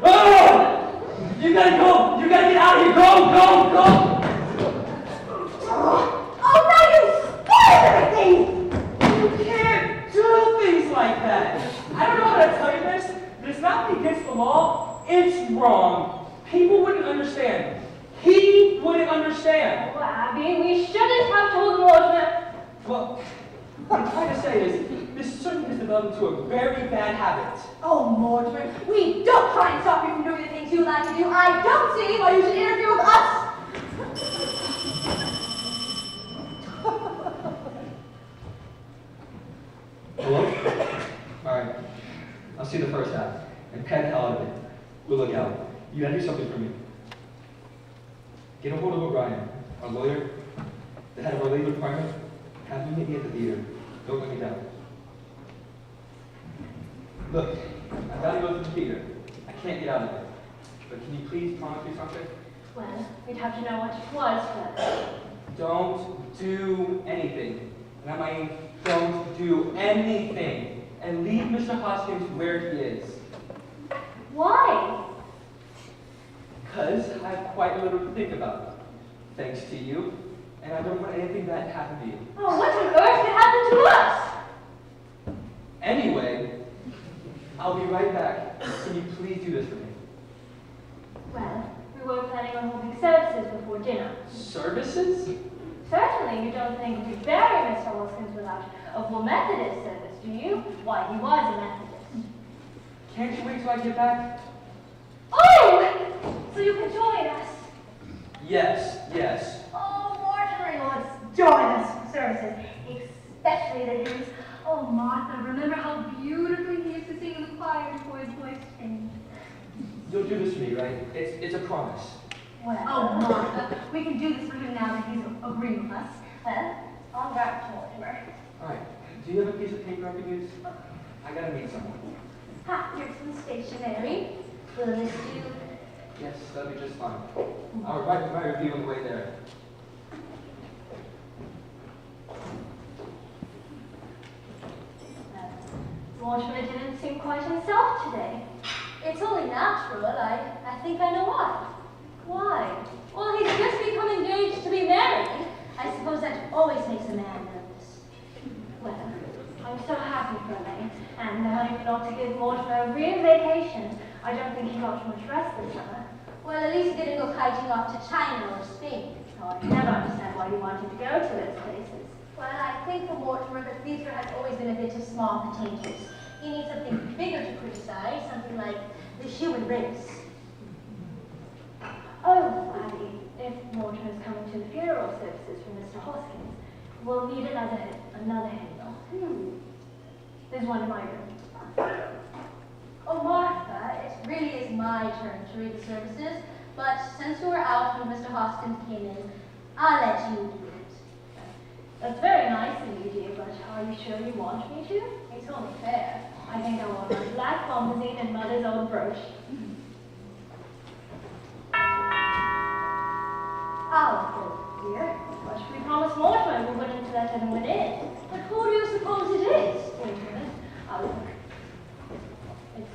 Speaker 3: Oh! You gotta go! You gotta get out of here! Go! Go! Go!
Speaker 1: Oh, no, you
Speaker 3: wrong, people wouldn't understand. He wouldn't understand.
Speaker 5: Oh, Abby, we shouldn't have told Mortimer.
Speaker 3: Well, what I'm trying to say is, this certainly has developed into a very bad habit.
Speaker 1: Oh, Mortimer, we don't try and stop you from doing the things you like to do. I don't see why you should interfere with us.
Speaker 3: Hello? Alright. I'll see the first half. And pen hell out of it. We'll look out. You gotta do something for me. Get a hold of O'Brien, our lawyer, the head of our legal department. Have him meet me at the theater. Don't let me down. Look, I've got to go to the theater. I can't get out of it. But can you please promise me something?
Speaker 5: Well, we'd have to know what it was first.
Speaker 3: Don't do anything. And I mean, don't do anything. And leave Mr. Hoskins where he is.
Speaker 5: Why?
Speaker 3: Because I have quite a little to think about. Thanks to you. And I don't want anything bad to happen to you.
Speaker 5: Oh, what on earth could happen to us?
Speaker 3: Anyway, I'll be right back. Can you please do this for me?
Speaker 5: Well, we were planning on holding services before dinner.
Speaker 3: Services?
Speaker 5: Certainly, you don't think we'd bury Mr. Hoskins without a full Methodist service, do you? Why, he was a Methodist.
Speaker 3: Can't you wait till I get back?
Speaker 5: Oh! So you can join us.
Speaker 3: Yes, yes.
Speaker 1: Oh, Mortimer wants to join us for services, especially the hymns. Oh, Martha, remember how beautifully he used to sing in the choir before his voice changed.
Speaker 3: You'll do this for me, right? It's a promise.
Speaker 5: Well,
Speaker 1: Oh, Martha, we can do this for him now that he's agreeing with us.
Speaker 5: well, all right, Mortimer.
Speaker 3: Alright, do you have a piece of paper I can use? I gotta meet someone.
Speaker 1: Ha, here's some stationery. Will this do?
Speaker 3: Yes, that'll be just fine. I'll write my review on the way there.
Speaker 5: Mortimer didn't seem quite himself today.
Speaker 1: It's only natural. I think I know why.
Speaker 5: Why?
Speaker 1: Well, he's just become engaged to be married. I suppose that always makes a man nervous.
Speaker 5: Well, I'm so happy for May, and now even ought to give Mortimer a real vacation. I don't think he got much rest this summer.
Speaker 1: Well, at least he didn't go kiting off to China or Spain.
Speaker 5: Oh, I can never understand why he wanted to go to those places.
Speaker 1: Well, I think for Mortimer, the theater has always been a bit of small potatoes. He needs something bigger to criticize, something like the human race.
Speaker 5: Oh, Abby, if Mortimer's coming to the funeral services for Mr. Hoskins, we'll need another hymnal. There's one in my room.
Speaker 1: Oh, Martha, it really is my turn to read the services, but since you were out when Mr. Hoskins came in, I'll let you do it.
Speaker 5: That's very nice of you, dear, but are you sure you want me to?
Speaker 1: It's only fair.
Speaker 5: I think I want my black bombazine and mother's old brooch.
Speaker 1: I'll go, dear.
Speaker 5: But we promised Mortimer we wouldn't let anyone in.
Speaker 1: But who do you suppose it is?
Speaker 5: Wait a minute. I'll look. It's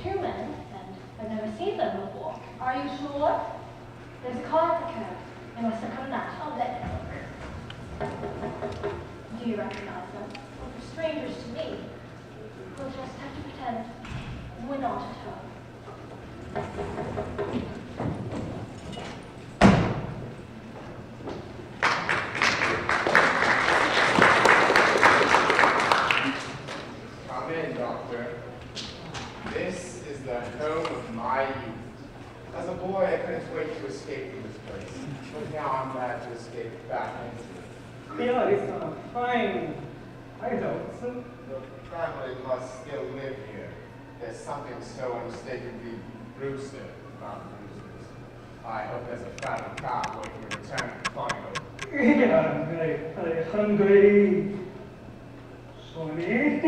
Speaker 5: two men, and I've never seen them before.
Speaker 1: Are you sure?
Speaker 5: There's a car at the curb. They must have come now.
Speaker 1: Oh, let me look.
Speaker 5: Do you recognize them? Well, they're strangers to me. We'll just have to pretend we're not at home.
Speaker 7: Come in, Doctor. This is the home of my youth. As a boy, I couldn't wait to escape from this place. But now I'm glad to escape back into it.
Speaker 6: Yeah, it's fine. I don't.
Speaker 7: The family must still live here. There's something so unmistakably Brewster about Brewsters. I hope there's a fat cow waiting to return to Congo.
Speaker 6: Yeah, I'm very hungry. Sonny.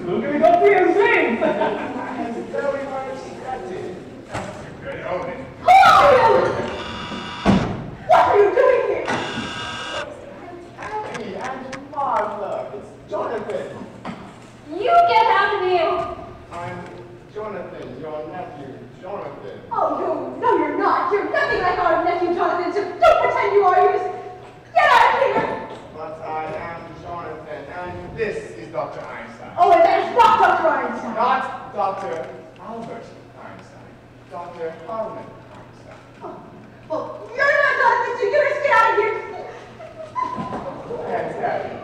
Speaker 6: Look at me go to your sleep.
Speaker 7: That's very much expected. That's a good omen.
Speaker 1: Who are you? What are you doing here?
Speaker 7: Abby and Martha, it's Jonathan.
Speaker 5: You get out of here!
Speaker 7: I'm Jonathan, your nephew, Jonathan.
Speaker 1: Oh, no, you're not. You're nothing like our nephew Jonathan, so don't pretend you are. You just get out of here.
Speaker 7: But I am Jonathan, and this is Dr. Einstein.
Speaker 1: Oh, and that is not Dr. Einstein.
Speaker 7: Not Dr. Albert Einstein. Dr. Harlan Einstein.
Speaker 1: Oh, well, you're not Jonathan, so you better get out of here.
Speaker 7: And Abby,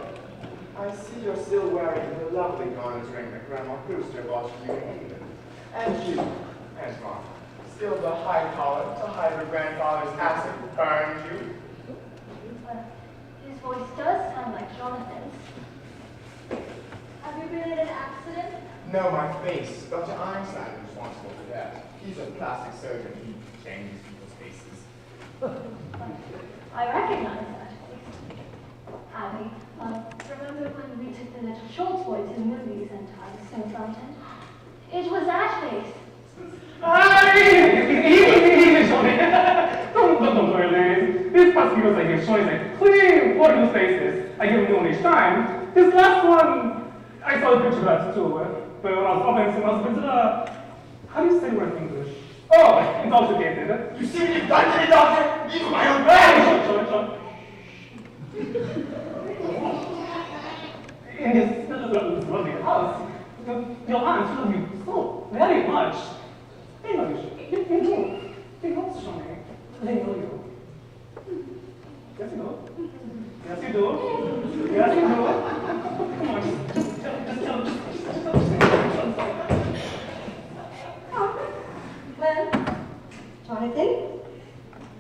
Speaker 7: I see you're still wearing the lovely garnet ring that Grandma Brewster bought for you in England. And you, Antoine, still the high collar to hide your grandfather's acid burned you.
Speaker 1: His voice does sound like Jonathan's. Have you been in an accident?
Speaker 7: No, my face. Dr. Einstein is responsible for that. He's a plastic surgeon. He changes people's faces.
Speaker 1: I recognize that. Abby, remember when we took the little Schultz boy to the movies and I was so frightened? It was that face.
Speaker 6: Easy, Johnny. Don't worry, Liz. These past videos I give Johnny like clean, wonderful faces. I give him one each time. This last one, I saw a picture of that too. But when I was opening someone else, how do you say the word in English? Oh, intoxicated.
Speaker 7: You see what you've done to me, Doctor? Leave my own
Speaker 6: Hey, shut. In this lovely house, your aunts love you so very much. They know you. They know Johnny. They know you. Yes, you know. Yes, you do. Yes, you do. Come on, just tell.
Speaker 1: Well, Jonathan?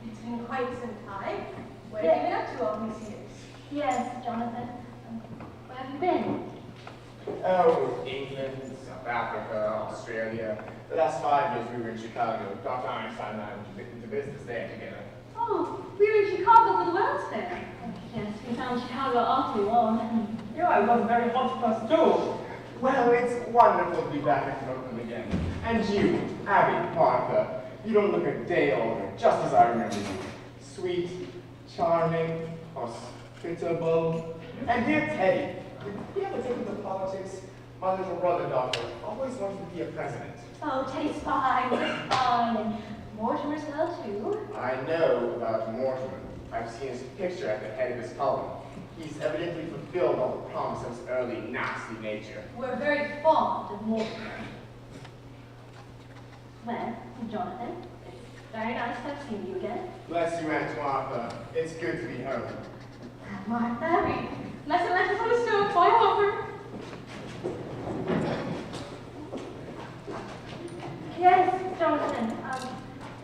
Speaker 2: It's been quite some time. What have you been up to all these years?
Speaker 1: Yes, Jonathan. Where have you been?
Speaker 7: Oh, England, South Africa, Australia. The last 5 years we were in Chicago. Dr. Einstein and I went into business there together.
Speaker 1: Oh, we were in Chicago for the World's Fair. Yes, we found Chicago awfully warm.
Speaker 6: Yeah, it was very hot for us too.
Speaker 7: Well, it's wonderful to be back in Brooklyn again. And you, Abby, Martha, you don't look a day older, just as I remember you. Sweet, charming, hospitable. And dear Teddy, did you ever take into politics? My little brother, Doctor, always wanted to be a president.
Speaker 1: Oh, Teddy's fine, he's fine, and Mortimer's well too.
Speaker 7: I know about Mortimer. I've seen his picture at the head of his column. He's evidently fulfilled all the promise of his early nasty nature.
Speaker 1: We're very fond of Mortimer. Well, Jonathan, it's very nice to have seen you again.
Speaker 7: Bless you, Aunt Martha. It's good to be home.
Speaker 1: Martha, let's put a stove by over. Yes, Jonathan,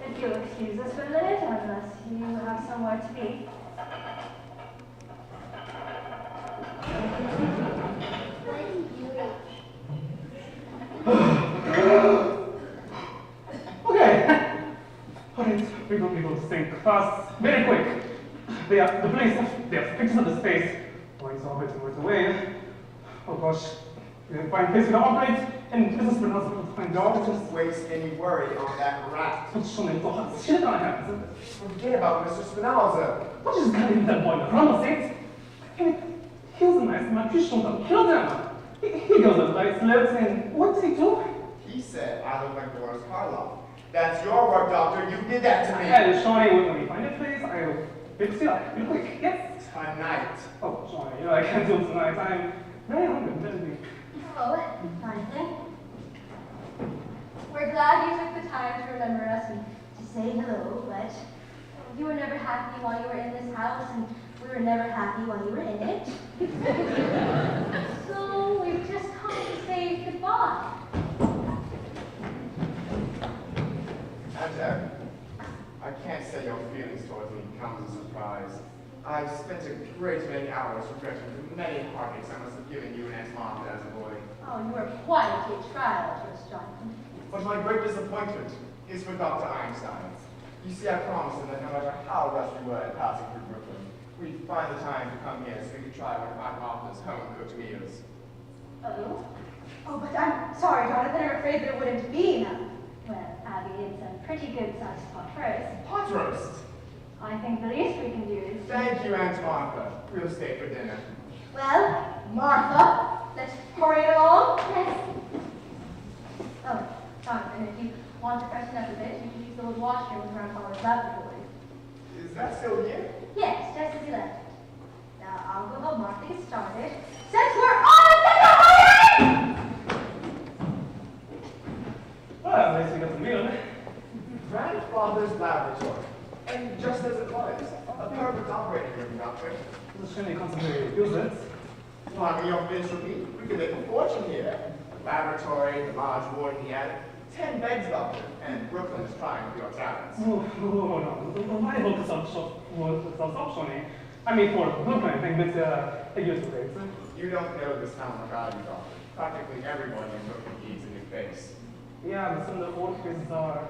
Speaker 1: if you'll excuse us for a minute, unless you have somewhere to be.
Speaker 6: Okay. Alright, we go think fast, very quick. They have pictures of the space. Why is all words away? Oh gosh. We can find a place we can operate, and business pronounced will find out.
Speaker 7: Don't waste any worry on that rat.
Speaker 6: What's so many thoughts? Shit on hands.
Speaker 7: Forget about Mr. Spinoza.
Speaker 6: What is going on that boy? The Rama says? He was a nice man. You shouldn't kill him. He goes on nice lips, and what did he do?
Speaker 7: He said I look like Boris Karloff. That's your work, Doctor. You did that to me.
Speaker 6: And Shawnee, when we find a place, I'll fix it up real quick. Yes.
Speaker 7: Tonight.
Speaker 6: Oh, Shawnee, I can't do it tonight. I'm very hungry, admittedly.
Speaker 1: Oh, Jonathan. We're glad you took the time to remember us and to say hello, but you were never happy while you were in this house, and we were never happy while you were in it. So we've just come to say goodbye.
Speaker 7: And I can't say your feelings towards me comes as a surprise. I've spent a great many hours regretting the many heartaches I must have given you and Aunt Martha as a boy.
Speaker 1: Oh, you were quite a trial to us, Jonathan.
Speaker 7: But my great disappointment is for Dr. Einstein. You see, I promised him that no matter how rushed we were at passing through Brooklyn, we'd find the time to come here so we could try one of Aunt Martha's home-cooked meals.
Speaker 1: Oh? Oh, but I'm sorry, Jonathan. I'm afraid there wouldn't be enough. Well, Abby, it's a pretty good-sized pot roast.
Speaker 7: Pot roast?
Speaker 1: I think the least we can do is...
Speaker 7: Thank you, Aunt Martha. We'll stay for dinner.
Speaker 1: Well, Martha, let's hurry it along. Yes. Oh, Jonathan, if you want to freshen up a bit, you can use the old washroom in Grandfather's laboratory.
Speaker 7: Is that still here?
Speaker 1: Yes, just as you left it. Now, I'll go help Martha get started. Since we're on a
Speaker 7: Doctor.
Speaker 6: It's extremely concentrated, use it.
Speaker 7: Plumbing your fish repeat. We can make a fortune here. The laboratory, the large ward in the attic. 10 beds, Doctor. And Brooklyn is trying for your talents.
Speaker 6: No. I hope it's optioning. I mean, for Brooklyn, I think it's a useful rate.
Speaker 7: You don't know this town without you, Doctor. Practically everyone in Brooklyn needs a new face.
Speaker 6: Yeah, but some of the old faces are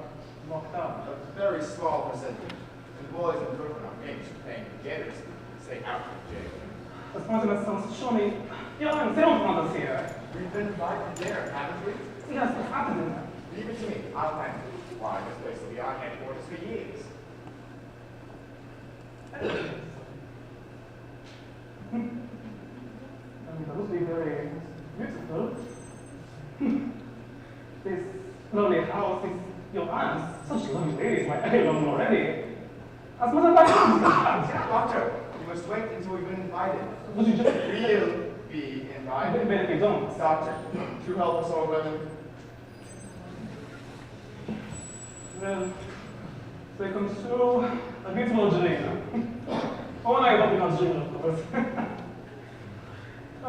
Speaker 6: locked up.
Speaker 7: A very small percentage. And boys in Brooklyn are made to paying the getters to stay out of jail.
Speaker 6: As far as sounds surely, yeah, they don't want us here.
Speaker 7: We've been invited to dinner, haven't we?
Speaker 6: Yes, what's happening?
Speaker 7: Leave it to me. I'll handle it. Why, this place will be our headquarters for years.
Speaker 6: That would be very beautiful. This lovely house is your aunt's. Such lovely ladies, my I love them already. As much as I can.
Speaker 7: Doctor, you must wait until we've been invited.
Speaker 6: Would you just
Speaker 7: We'll be invited.
Speaker 6: But if you don't,
Speaker 7: Doctor, to help us all women.
Speaker 6: well, so it comes through a beautiful dream. Only I hope it comes true, of course.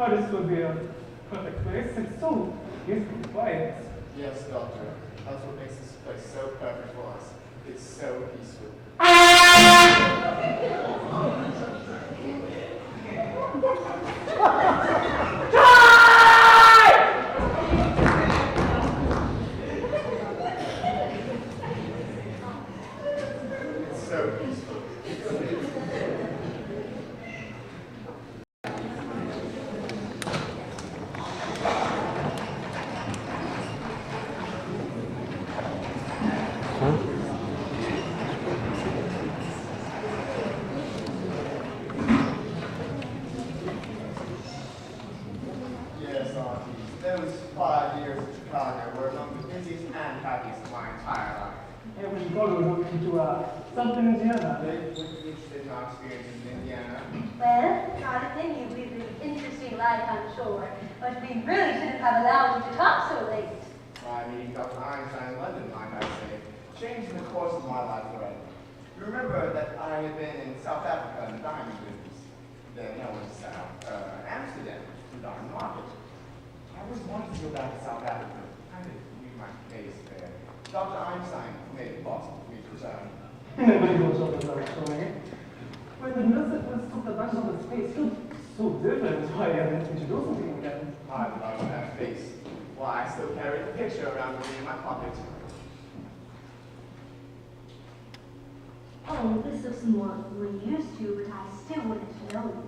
Speaker 6: Oh, this would be a perfect place. It's so peaceful and quiet.
Speaker 7: Yes, Doctor. That's what makes this place so perfect for us. It's so peaceful. It's so peaceful. Yes, Auntie. Those 5 years in Chicago were among the busiest and happiest of my entire life.
Speaker 6: Hey, when you go to something in Indiana.
Speaker 7: They would be interested in our experiences in Indiana.
Speaker 1: Well, Jonathan, you live an interesting life, I'm sure. But we really shouldn't have allowed you to talk so late.
Speaker 7: My meeting Dr. Einstein in London, might I say, changed the course of my life forever. You remember that I had been in South Africa in the diamond business. Then I went to Amsterdam, the diamond market. I always wanted to go back to South Africa. I didn't use my case there. Dr. Einstein made it possible for me to return.
Speaker 6: Nobody goes over that actually. When the music was took advantage of the space, it looked so different. Why I didn't think you do something again.
Speaker 7: I love that face. Why, I still carry the picture around with me in my pocket.
Speaker 1: Oh, this looks more like we're used to, but I still wanted to know you.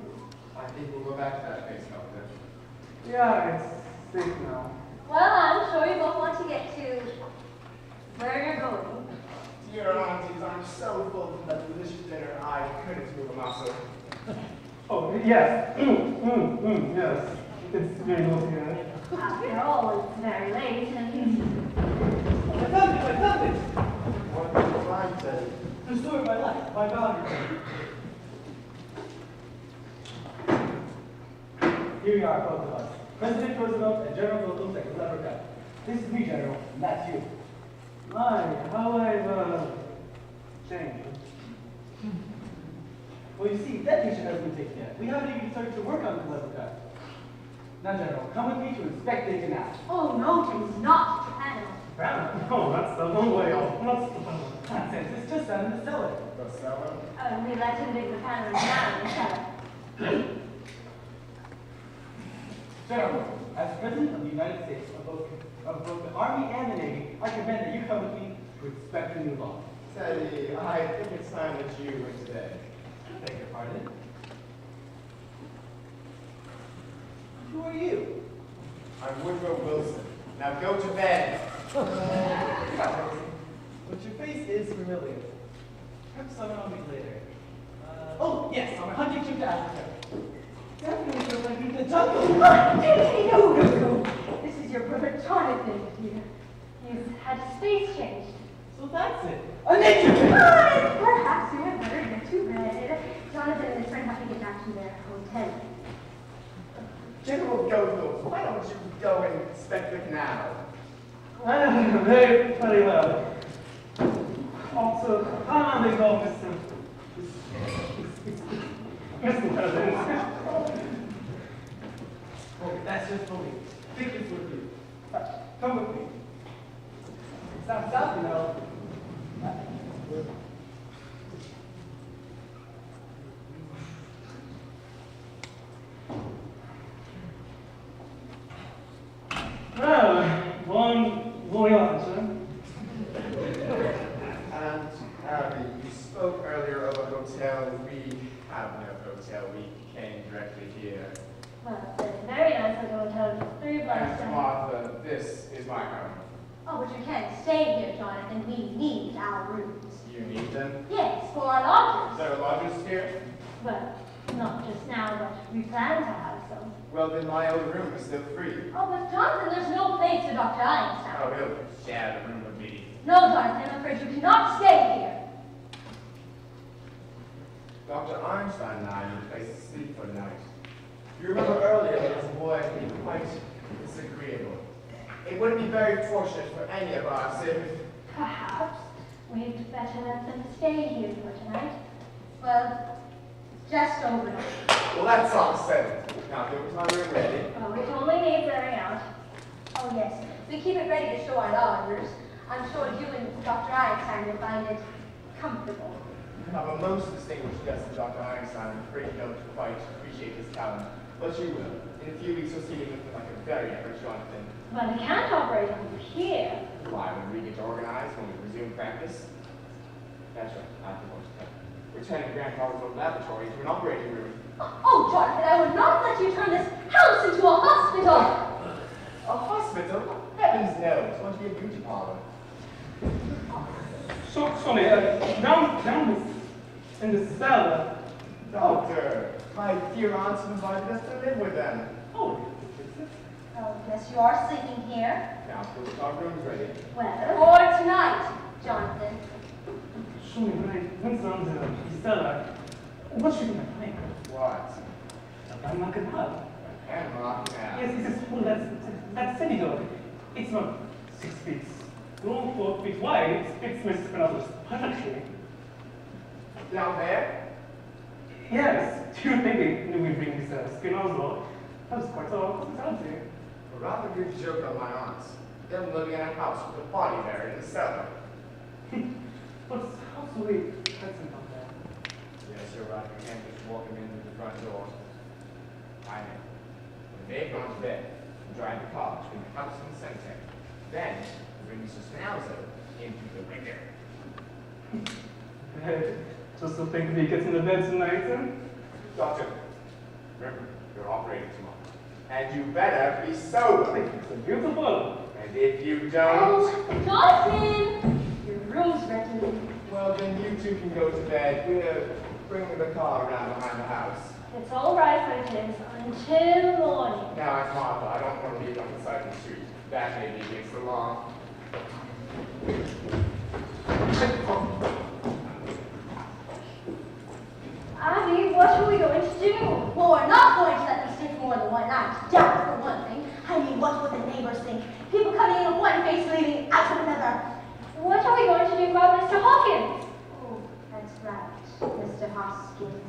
Speaker 7: I think we'll go back to that face, Doctor.
Speaker 6: Yeah, it's safe now.
Speaker 1: Well, I'm sure you both want to get to where you're going.
Speaker 7: Dear aunties, I'm so full from that delicious dinner, I couldn't move a muscle.
Speaker 6: Oh, yes. Yes. It's very good here.
Speaker 1: After all, it's very late, and
Speaker 6: I found it!
Speaker 7: What did you find, Teddy?
Speaker 6: The story of my life, my value. Here we are, both of us. President Roosevelt and General Wilkins at Africa. This is me, General, and that's you. My, how I've changed. Well, you see, that picture hasn't been taken yet. We haven't even started to work on the level cut. Now, General, come with me to inspect the canal.
Speaker 1: oh no, it is not Japan.
Speaker 6: Brown? No, that's the wrong way off. What's the nonsense? It's just down in the cellar.
Speaker 7: The cellar?
Speaker 1: We let him dig the panel down instead.
Speaker 6: General, as President of the United States, of both the Army and the Navy, I commend that you come with me to inspect the new law.
Speaker 7: Teddy, I think it's time that you went to bed.
Speaker 6: I beg your pardon? Who are you?
Speaker 7: I'm Woodrow Wilson. Now go to bed.
Speaker 6: But your face is familiar. Perhaps someone will meet later. Oh, yes, on a hunting trip to Africa. Definitely feels like in the jungle.
Speaker 1: No. This is your brother Jonathan here. He's had his face changed.
Speaker 6: So that's it. A nature trip!
Speaker 1: Perhaps you had better get to bed. Jonathan and his friend have to get back to their hotel.
Speaker 7: General Goethals, why don't you go and inspect the canal?
Speaker 6: Very well. Also, they go, Mr. Mr. President.
Speaker 8: Oh, that's just for me. Take this with you.
Speaker 6: Come with me.
Speaker 8: It's not south, you know.
Speaker 6: Well, bon voyage, huh?
Speaker 7: And Abby, you spoke earlier of a hotel. We have no hotel. We came directly here.
Speaker 1: Well, it's a very nice little hotel, just 3 blocks
Speaker 7: And
Speaker 1: down.
Speaker 7: Martha, this is my home.
Speaker 1: Oh, but you can't stay here, Jonathan. We need our rooms.
Speaker 7: You need them?
Speaker 1: Yes, for our lodgers.
Speaker 7: Is there a lodgers here?
Speaker 1: Well, not just now, but we plan to have some.
Speaker 7: Well, then my old room is still free.
Speaker 1: Oh, but Jonathan, there's no place for Dr. Einstein.
Speaker 7: Oh, he'll share the room with me.
Speaker 1: No, Jonathan, I'm afraid you cannot stay here.
Speaker 7: Dr. Einstein and I need a place to sleep for the night. You remember earlier that as a boy I could be quite disagreeable. It wouldn't be very fortunate for any of us if...
Speaker 1: Perhaps we'd better let them stay here for tonight. Well, just overnight.
Speaker 7: Well, that's all settled. Now, there was my room ready.
Speaker 1: Oh, it only needs airing out. Oh, yes. We keep it ready to show our lodgers. I'm sure you and Dr. Einstein will find it comfortable.
Speaker 7: You have a most distinguished guest in Dr. Einstein. I'm afraid you don't quite appreciate his talent, but you will. In a few weeks, you'll see him looking like a very average Jonathan.
Speaker 1: But we can't operate under here.
Speaker 7: Why, when we get organized, when we resume practice? That's right, I propose to we're turning grandfather's old laboratory into an operating room.
Speaker 1: Oh, Jonathan, I would not let you turn this house into a hospital.
Speaker 7: A hospital? Heavens no, it's going to be a beauty parlor.
Speaker 6: So, sorry, down this, in the cellar.
Speaker 7: Doctor, my dear aunts have invited us to live with them.
Speaker 6: Oh,
Speaker 1: Oh, yes, you are sleeping here.
Speaker 7: Now, put our rooms ready.
Speaker 1: Well, for tonight, Jonathan.
Speaker 6: show me when I went down the cellar. What should I find?
Speaker 7: What?
Speaker 6: A Panama Canal.
Speaker 7: Panama Canal.
Speaker 6: Yes, well, that's Senegal. It's not 6 feet long, 4 feet wide. It's Mr. Spinoza's perfectly.
Speaker 7: Down there?
Speaker 6: Yes, do you think we bring this Spinoza? That was quite a hospitality.
Speaker 7: A rather good joke on my aunts. They're living in a house with a body buried in the cellar.
Speaker 6: But how do we get him up there?
Speaker 7: Yes, you're right. We can't just walk him into the front door. I know. When they've gone to bed, we drive the car between the house and the cemetery. Then, we bring Mr. Spinoza into the window.
Speaker 6: Just to think we get in the bed tonight, huh?
Speaker 7: Doctor, remember, you're operating tomorrow. And you better be sober.
Speaker 6: It's beautiful.
Speaker 7: And if you don't,
Speaker 1: Oh, Jonathan! Your room's ready.
Speaker 7: well, then you two can go to bed. We'll bring the car around behind the house.
Speaker 1: It's all right for it is until morning.
Speaker 7: Now, it's Martha. I don't want to leave on the side of the street. That may be against the law.
Speaker 1: Abby, what are we going to do? Well, we're not going to let them stay for more than one night. Down for one thing. I mean, what would the neighbors think? People coming in with one face, leaving out of another. What are we going to do about Mr. Hawkins? Oh, that's right, Mr. Hoskins.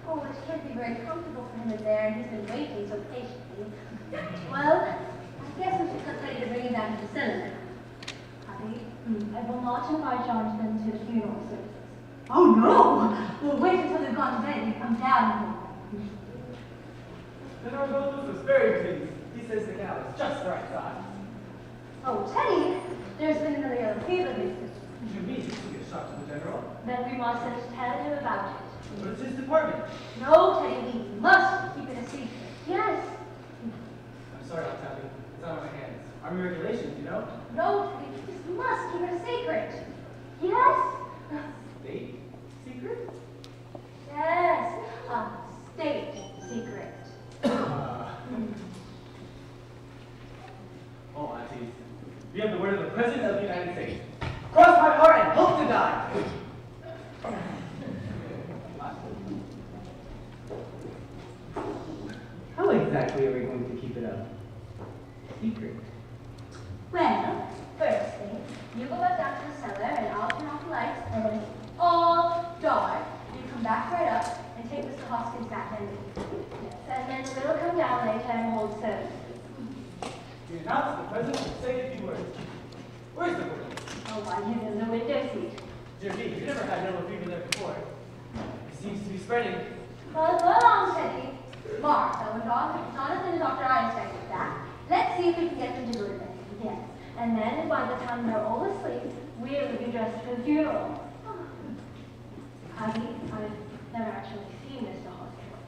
Speaker 1: Oh, it can't be very comfortable for him in there, and he's been waiting so patiently. Well, I guess we should get ready to bring him down to the cellar. Abby, I will not invite Jonathan to the funeral services. Oh, no! We'll wait until they've gone to bed and come down here.
Speaker 8: General Goldfuss was very pleased. He says the cow is just the right size.
Speaker 1: Oh, Teddy, there's been another yellow fever visit.
Speaker 8: You mean to get shot to the general?
Speaker 1: Then we mustn't tell him about it.
Speaker 8: But it's his department.
Speaker 1: No, Teddy, we must keep it a secret. Yes.
Speaker 8: I'm sorry, Octavia. It's out of my hands. Army regulations, you know?
Speaker 1: No, Teddy, we just must keep it a secret. Yes.
Speaker 8: State secret?
Speaker 1: Yes, a state secret.
Speaker 8: Oh, aunties. We have the word of the President of the United States. Cross my heart and hope to die.
Speaker 6: How exactly are we going to keep it a secret?
Speaker 1: Well, first thing, you go back down to the cellar and I'll turn off the lights, and when it's all dark, you come back right up and take Mr. Hoskins down And then we'll come down later and hold service.
Speaker 6: We announce the president will say a few words. Where's the president?
Speaker 1: Oh, why, he's in the window seat.
Speaker 6: Dear me, you never had yellow fever there before. It seems to be spreading.
Speaker 1: Well, go along, Teddy. Mark, so when Jonathan and Dr. Einstein get back, let's see if we can get them to go to bed. Yes. And then by the time they're all asleep, we'll be dressed for the funeral. Honey, I've never actually seen Mr. Hospital.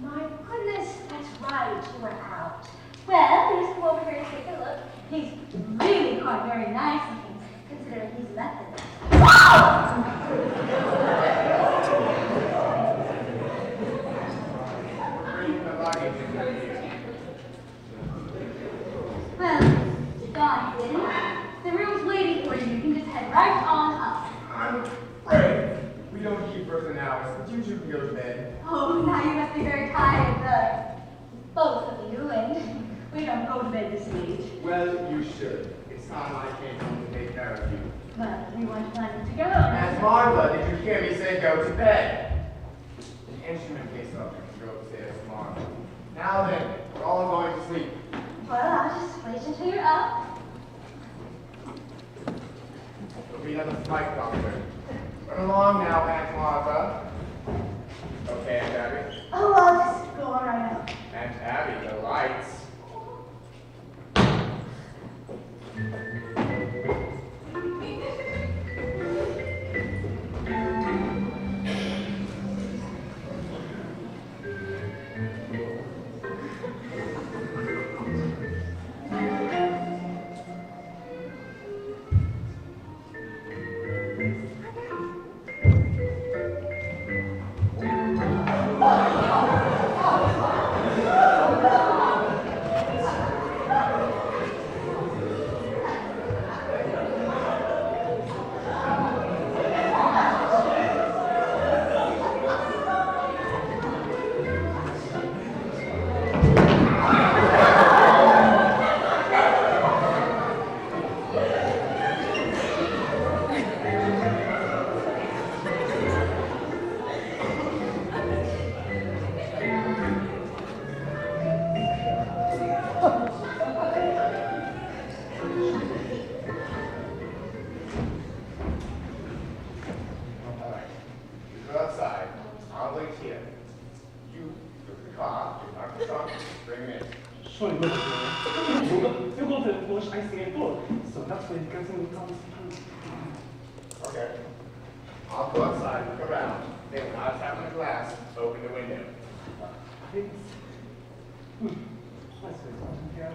Speaker 1: My goodness, that's right, you were out. Well, please come over here and take a look. He's really quite very nice looking, considering he's Methodist. Well, God, Denny, the room's waiting for you. You can just head right on up.
Speaker 7: I'm afraid we don't keep person hours, but you two can go to bed.
Speaker 1: Oh, now you must be very tired, both of you, and we don't go to bed this late.
Speaker 7: Well, you should. It's time I came home to take care of you.
Speaker 1: But we weren't planning to go.
Speaker 7: As Martha, did you hear me say go to bed? The instrument case up and go upstairs tomorrow. Now then, we're all going to sleep.
Speaker 1: Well, I'll just wait until you're up.
Speaker 7: There'll be another flight, Doctor. Run along now, Aunt Martha. Okay, Aunt Abby.
Speaker 1: Oh, I'll just go on right up.
Speaker 7: Aunt Abby, the lights.
Speaker 6: Surely look at you're going to watch Icing and Old, so that's where you get some conversation.
Speaker 7: Okay. I'll go outside, look around. Then when I tap my glass, open the window.
Speaker 6: I think it's... Let's wait something here.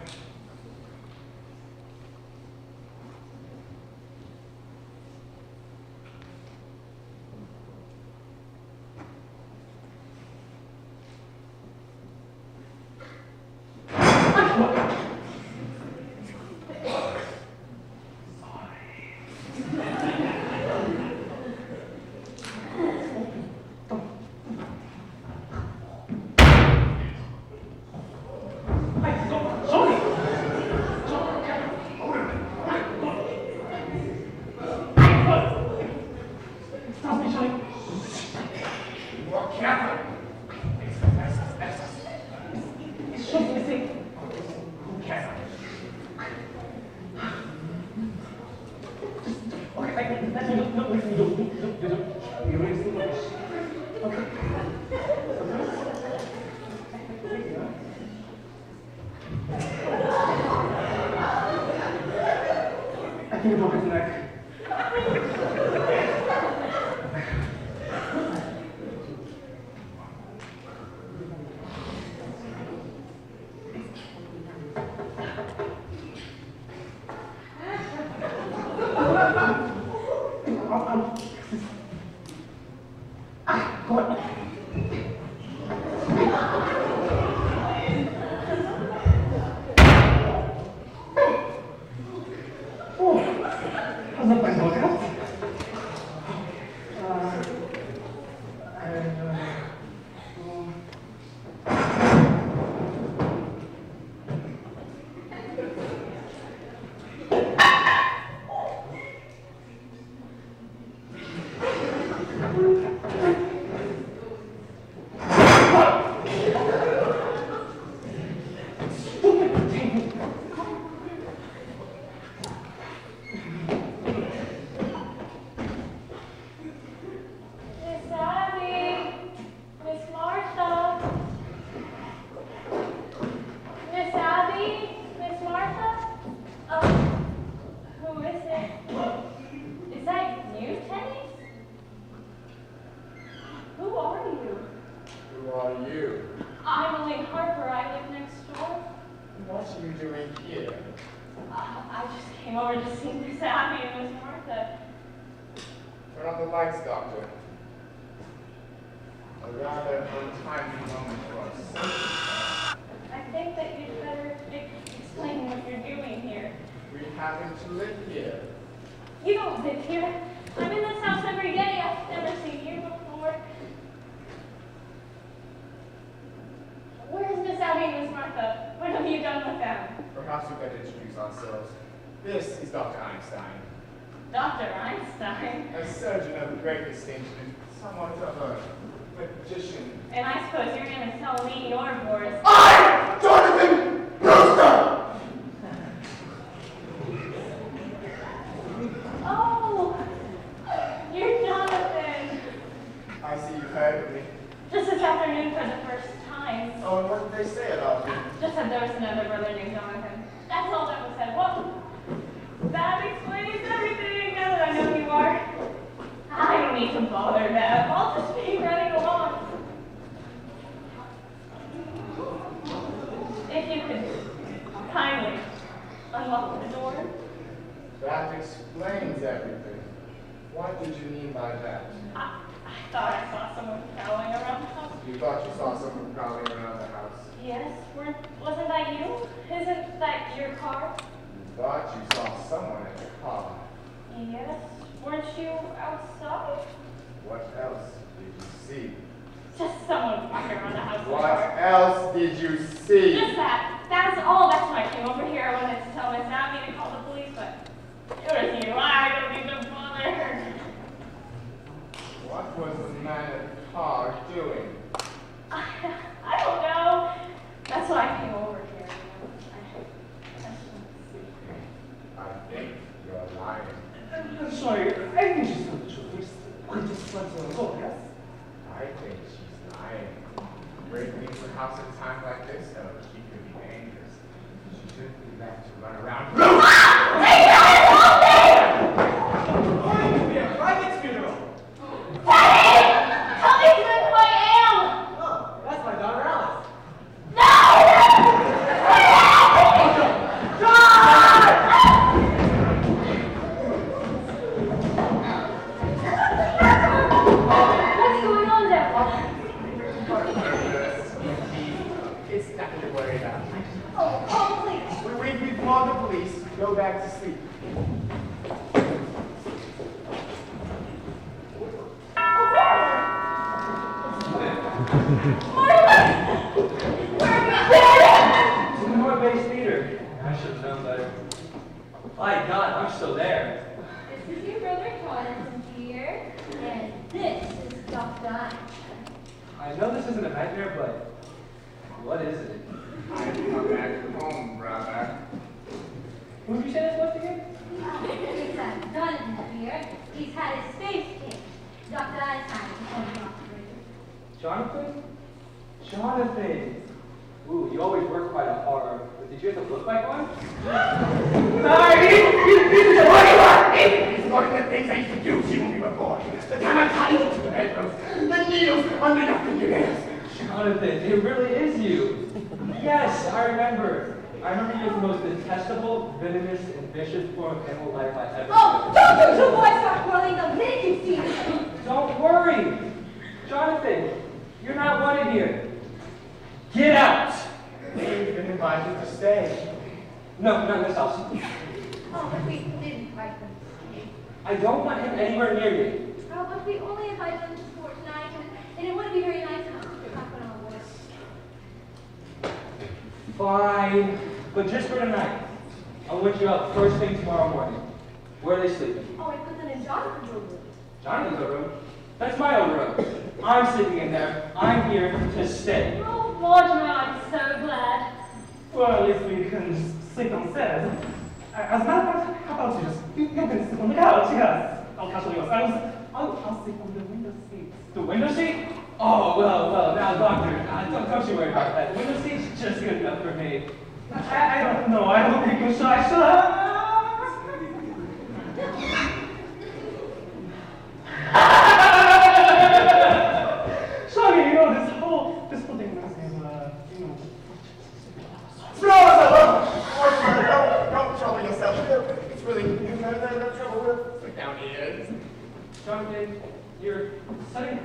Speaker 7: What are you doing here?
Speaker 5: I just came over to see Miss Abby and Miss Martha.
Speaker 7: Turn on the lights, Doctor. A rather untimely moment for us.
Speaker 5: I think that you'd better explain what you're doing here.
Speaker 7: We happen to live here.
Speaker 5: You don't live here. I'm in this house every day. I've never seen you before. Where's Miss Abby and Miss Martha? What have you done with them?
Speaker 7: Perhaps we better introduce ourselves. This is Dr. Einstein,
Speaker 5: Dr. Einstein.
Speaker 7: a surgeon of great distinction, somewhat of a magician.
Speaker 5: And I suppose you're going to tell me your Boris.
Speaker 7: I, Jonathan Brewster!
Speaker 5: Oh, you're Jonathan.
Speaker 7: I see you've heard of me.
Speaker 5: Just this afternoon for the first time.
Speaker 7: Oh, and what did they say about me?
Speaker 5: Just said there was another brother named Jonathan. That's all that was said. Well, that explains everything. Now that I know who you are, I don't need to bother them. I'll just be running along. If you could kindly unlock the door.
Speaker 7: That explains everything. What did you mean by that?
Speaker 5: I thought I saw someone prowling around the house.
Speaker 7: You thought you saw someone prowling around the house.
Speaker 5: Yes, wasn't that you? Isn't that your car?
Speaker 7: You thought you saw someone at the car.
Speaker 5: Yes. Weren't you outside?
Speaker 7: What else did you see?
Speaker 5: Just someone walking around the house.
Speaker 7: What else did you see?
Speaker 5: Just that. That's all. That's why I came over here. I wanted to tell Miss Abby to call the police, but it was you. I don't need to bother her.
Speaker 7: What was the man at the car doing?
Speaker 5: I don't know. That's why I came over here. I just want to see.
Speaker 7: I think you're lying.
Speaker 6: I'm sorry, I think she's telling the truth. We just went to go, yes?
Speaker 7: I think she's lying. Breaking into a house at a time like this, though, she could be dangerous. She shouldn't be left to run around.
Speaker 8: Going to be a private funeral.
Speaker 5: Daddy! Tell me who I am!
Speaker 8: Oh, that's my daughter Alice.
Speaker 1: What's going on there?
Speaker 7: It's nothing to worry about.
Speaker 1: Oh, please.
Speaker 7: We've called the police. Go back to sleep.
Speaker 3: It's the North Bay Theater. I should have known better. My God, I'm still there.
Speaker 1: This is your brother Jonathan here, and this is Dr. Einstein.
Speaker 3: I know this isn't a nightmare, but what is it?
Speaker 7: I've come back home, brother.
Speaker 3: Who did you say this was again?
Speaker 1: His son Jonathan here. He's had his face changed. Dr. Einstein is going to operate.
Speaker 3: Jonathan? Jonathan! Ooh, you always work quite hard. But did you have to look like one?
Speaker 7: Sorry! What do you want? It's one of the things I used to do to you when we were born. The time I tied you to the bedrooms, the needles under your fingernails.
Speaker 3: Jonathan, it really is you. Yes, I remember. I remember you as the most detestable, venomous, and vicious form of animal life I ever
Speaker 1: Oh,
Speaker 3: seen.
Speaker 1: don't you two boys start quarreling the minute you see me.
Speaker 3: Don't worry. Jonathan, you're not wanted here. Get out!
Speaker 7: We've been invited to stay.
Speaker 3: No, not in this house.
Speaker 1: Oh, but we didn't invite them to stay.
Speaker 3: I don't want him anywhere near me.
Speaker 1: Oh, but we only invited them to sport tonight, and it wouldn't be very nice to not put on worse.
Speaker 3: Fine, but just for tonight. I'll wake you up first thing tomorrow morning. Where are they sleeping?
Speaker 1: Oh, I put them in Jonathan's room.
Speaker 3: Jonathan's room? That's my own room. I'm sleeping in there. I'm here to stay.
Speaker 5: Oh, Mortimer, I'm so glad.
Speaker 6: Well, at least we can sleep downstairs. As a matter of fact, how about you can sleep on the couch, yes. I'll catch you. I'll sleep on the window seat.
Speaker 3: The window seat? Oh, well, now, doctor, don't you worry about that. The window seat's just good enough for me.
Speaker 6: I don't know. I don't think you should. I should. Shaggy, you know, this whole thing reminds me of,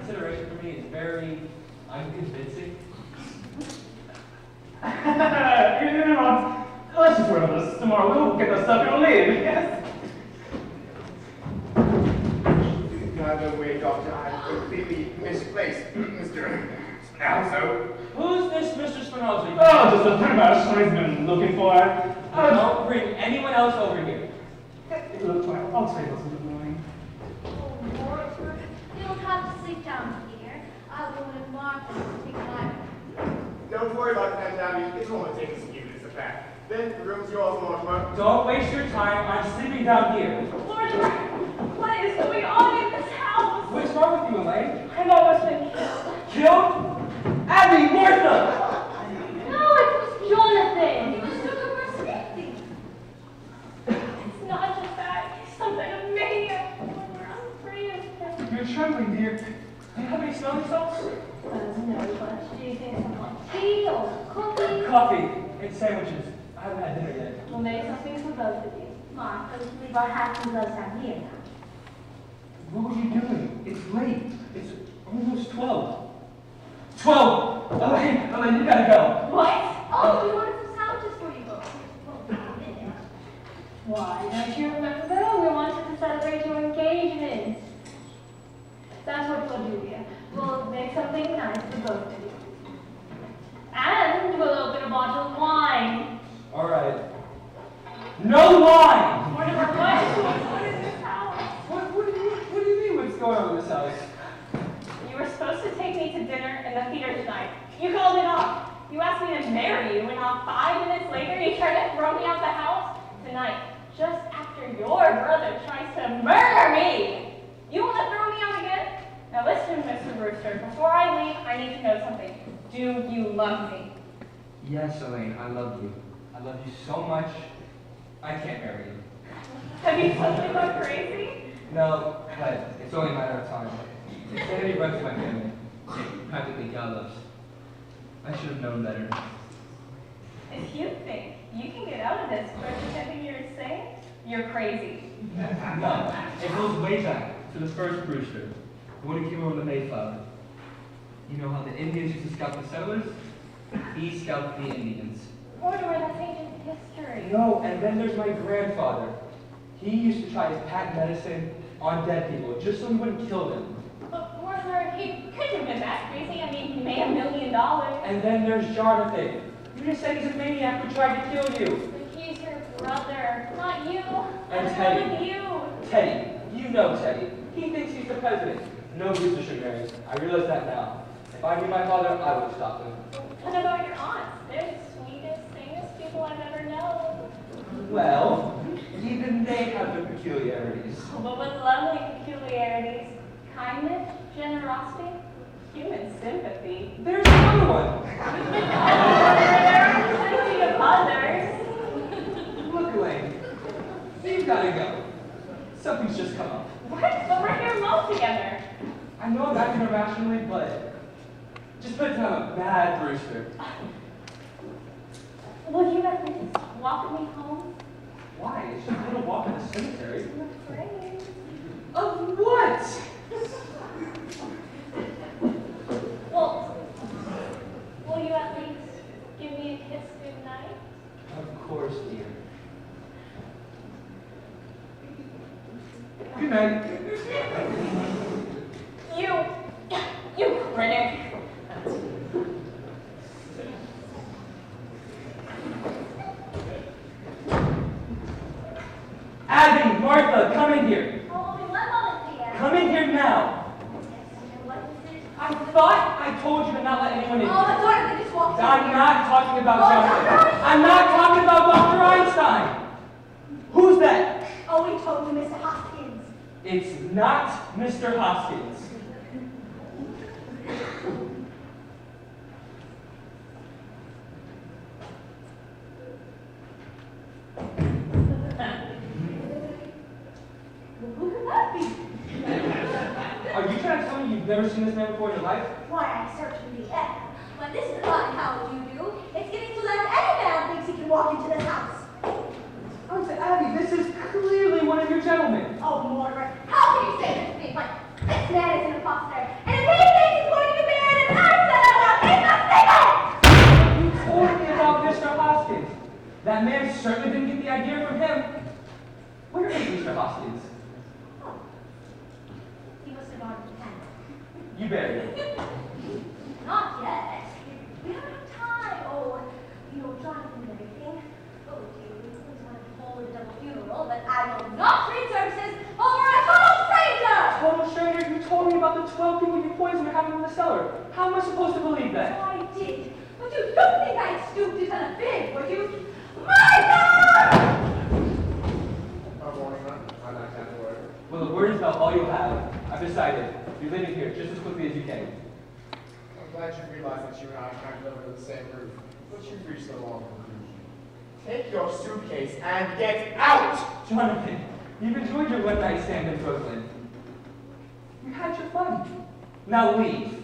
Speaker 3: consideration for me is very unconvincing.
Speaker 6: You know, let's just work on this tomorrow. We'll get the stuff and we'll leave. Yes.
Speaker 7: By the way, Doctor, I completely misplaced Mr. Spinazzo.
Speaker 3: Who's this Mr. Spinozzi?
Speaker 6: Oh, just a primash he's been looking for.
Speaker 3: Don't bring anyone else over here.
Speaker 6: Look, I'll tell you what's in the morning.
Speaker 1: Oh, Mortimer, you don't have to sleep down here. I'll go with Martha to take a nap.
Speaker 7: Don't worry about that, Abby. It's only taking a few minutes to pack. Then the room's yours, Mortimer.
Speaker 3: Don't waste your time. I'm sleeping down here.
Speaker 5: Mortimer, what is going on in this house?
Speaker 3: What's wrong with you, Elaine?
Speaker 5: I've almost been killed.
Speaker 3: Killed? Abby, Martha!
Speaker 5: No, it was Jonathan.
Speaker 1: He was looking for safety.
Speaker 5: It's not just that. He's something of mania. I'm afraid of him.
Speaker 3: You're trembling, dear. Do you have any smelling salts?
Speaker 1: No, but do you think someone tea or coffee?
Speaker 3: Coffee and sandwiches. I haven't had dinner yet.
Speaker 5: We'll make something for both of you.
Speaker 1: Martha, let's leave our hats and gloves down here now.
Speaker 3: What were you doing? It's late. It's almost 12. 12! Elaine, you gotta go.
Speaker 5: What?
Speaker 1: Oh, we wanted some sandwiches for you both.
Speaker 5: Why, don't you remember? We wanted to celebrate your engagement. That's what we'll do here. We'll make something nice for both of you. And we'll open a bottle of wine.
Speaker 3: All right. No wine!
Speaker 5: Mortimer, what is this house?
Speaker 3: What do you mean what's going on in this house?
Speaker 5: You were supposed to take me to dinner in the theater tonight. You called it off. You asked me to marry you, and not 5 minutes later, you tried to throw me out the house tonight, just after your brother tries to murder me. You want to throw me out again? Now listen, Mr. Brewster, before I leave, I need to know something. Do you love me?
Speaker 3: Yes, Elaine, I love you. I love you so much, I can't marry you.
Speaker 5: Have you suddenly gone crazy?
Speaker 3: No, but it's only a matter of time. Sanity runs my family. Practically godless. I should have known better.
Speaker 5: If you think you can get out of this by pretending you're insane, you're crazy.
Speaker 3: No, it goes way back to the first Brewster, the one who came over the Mayflower. You know how the Indians used to scout the settlers? He scouted the Indians.
Speaker 5: Mortimer, that's ancient history.
Speaker 3: No, and then there's my grandfather. He used to try his patent medicine on dead people, just so he wouldn't kill them.
Speaker 5: But Mortimer, he couldn't have been that crazy. I mean, he made $1 million.
Speaker 3: And then there's Jonathan. You just said he's a maniac who tried to kill you.
Speaker 5: But he's your brother, not you.
Speaker 3: And
Speaker 5: I'm
Speaker 3: Teddy.
Speaker 5: with you.
Speaker 3: Teddy. You know Teddy. He thinks he's the president. No Brewster should marry. I realize that now. If I knew my father, I would have stopped him.
Speaker 5: What about your aunts? They're the sweetest, sanest people I've ever known.
Speaker 3: Well, even they have their peculiarities.
Speaker 5: But with lovely peculiarities, kindness, generosity, human sympathy.
Speaker 3: There's another one.
Speaker 5: There are plenty of others.
Speaker 3: Look, Elaine. You've got to go. Something's just come up.
Speaker 5: What? But we're here alone together.
Speaker 3: I know I'm acting irrationally, but just put down a bad Brewster.
Speaker 5: Will you at least walk me home?
Speaker 3: Why? It's just a little walk in the cemetery.
Speaker 5: I'm afraid.
Speaker 3: Of what?
Speaker 5: Well, will you at least give me a kiss goodnight?
Speaker 3: Of course, dear. Good night.
Speaker 5: You critic.
Speaker 3: Abby, Martha, come in here.
Speaker 1: Oh, only one moment, dear.
Speaker 3: Come in here now.
Speaker 1: What is it?
Speaker 3: I thought I told you to not let anyone in.
Speaker 1: Oh, the daughter just walked in.
Speaker 3: I'm not talking about
Speaker 1: Oh,
Speaker 3: Jonathan.
Speaker 1: Dr. Einstein.
Speaker 3: I'm not talking about Dr. Einstein. Who's that?
Speaker 1: Oh, we told you, Mr. Hoskins.
Speaker 3: It's not Mr. Hoskins.
Speaker 1: Who could that be?
Speaker 3: Are you trying to tell me you've never seen this man before in your life?
Speaker 1: Why, I certainly am. When this is not how you do, it's getting to that any man thinks he can walk into this house.
Speaker 3: Oh, to Abby, this is clearly one of your gentlemen.
Speaker 1: Oh, Mortimer, how can you say this to me? But this man is an imposter, and if he
Speaker 3: That man certainly didn't get the idea from him. Where is Mr. Hoskins?
Speaker 1: Oh. He must have gone to the pen.
Speaker 3: You buried him.
Speaker 1: Not yet. We don't have time. Oh, you know, Jonathan and everything. Oh, dear, we always wanted to hold a double funeral, but I will not trade services over a total stranger!
Speaker 3: Total stranger, you told me about the 12 people you poisoned you're having in the cellar. How am I supposed to believe that?
Speaker 1: I did. But you don't think I'd stoop to tell a fib, would you? Mother!
Speaker 7: I'm not kind of word.
Speaker 3: Well, the word is about all you'll have. I've decided. You're leaving here just as quickly as you can.
Speaker 7: I'm glad you realize that you and I can't live under the same roof, but you've reached the wrong conclusion. Take your suitcase and get out!
Speaker 3: Jonathan, you've enjoyed your one night stand in Brooklyn. You had your fun. Now leave.
Speaker 7: Just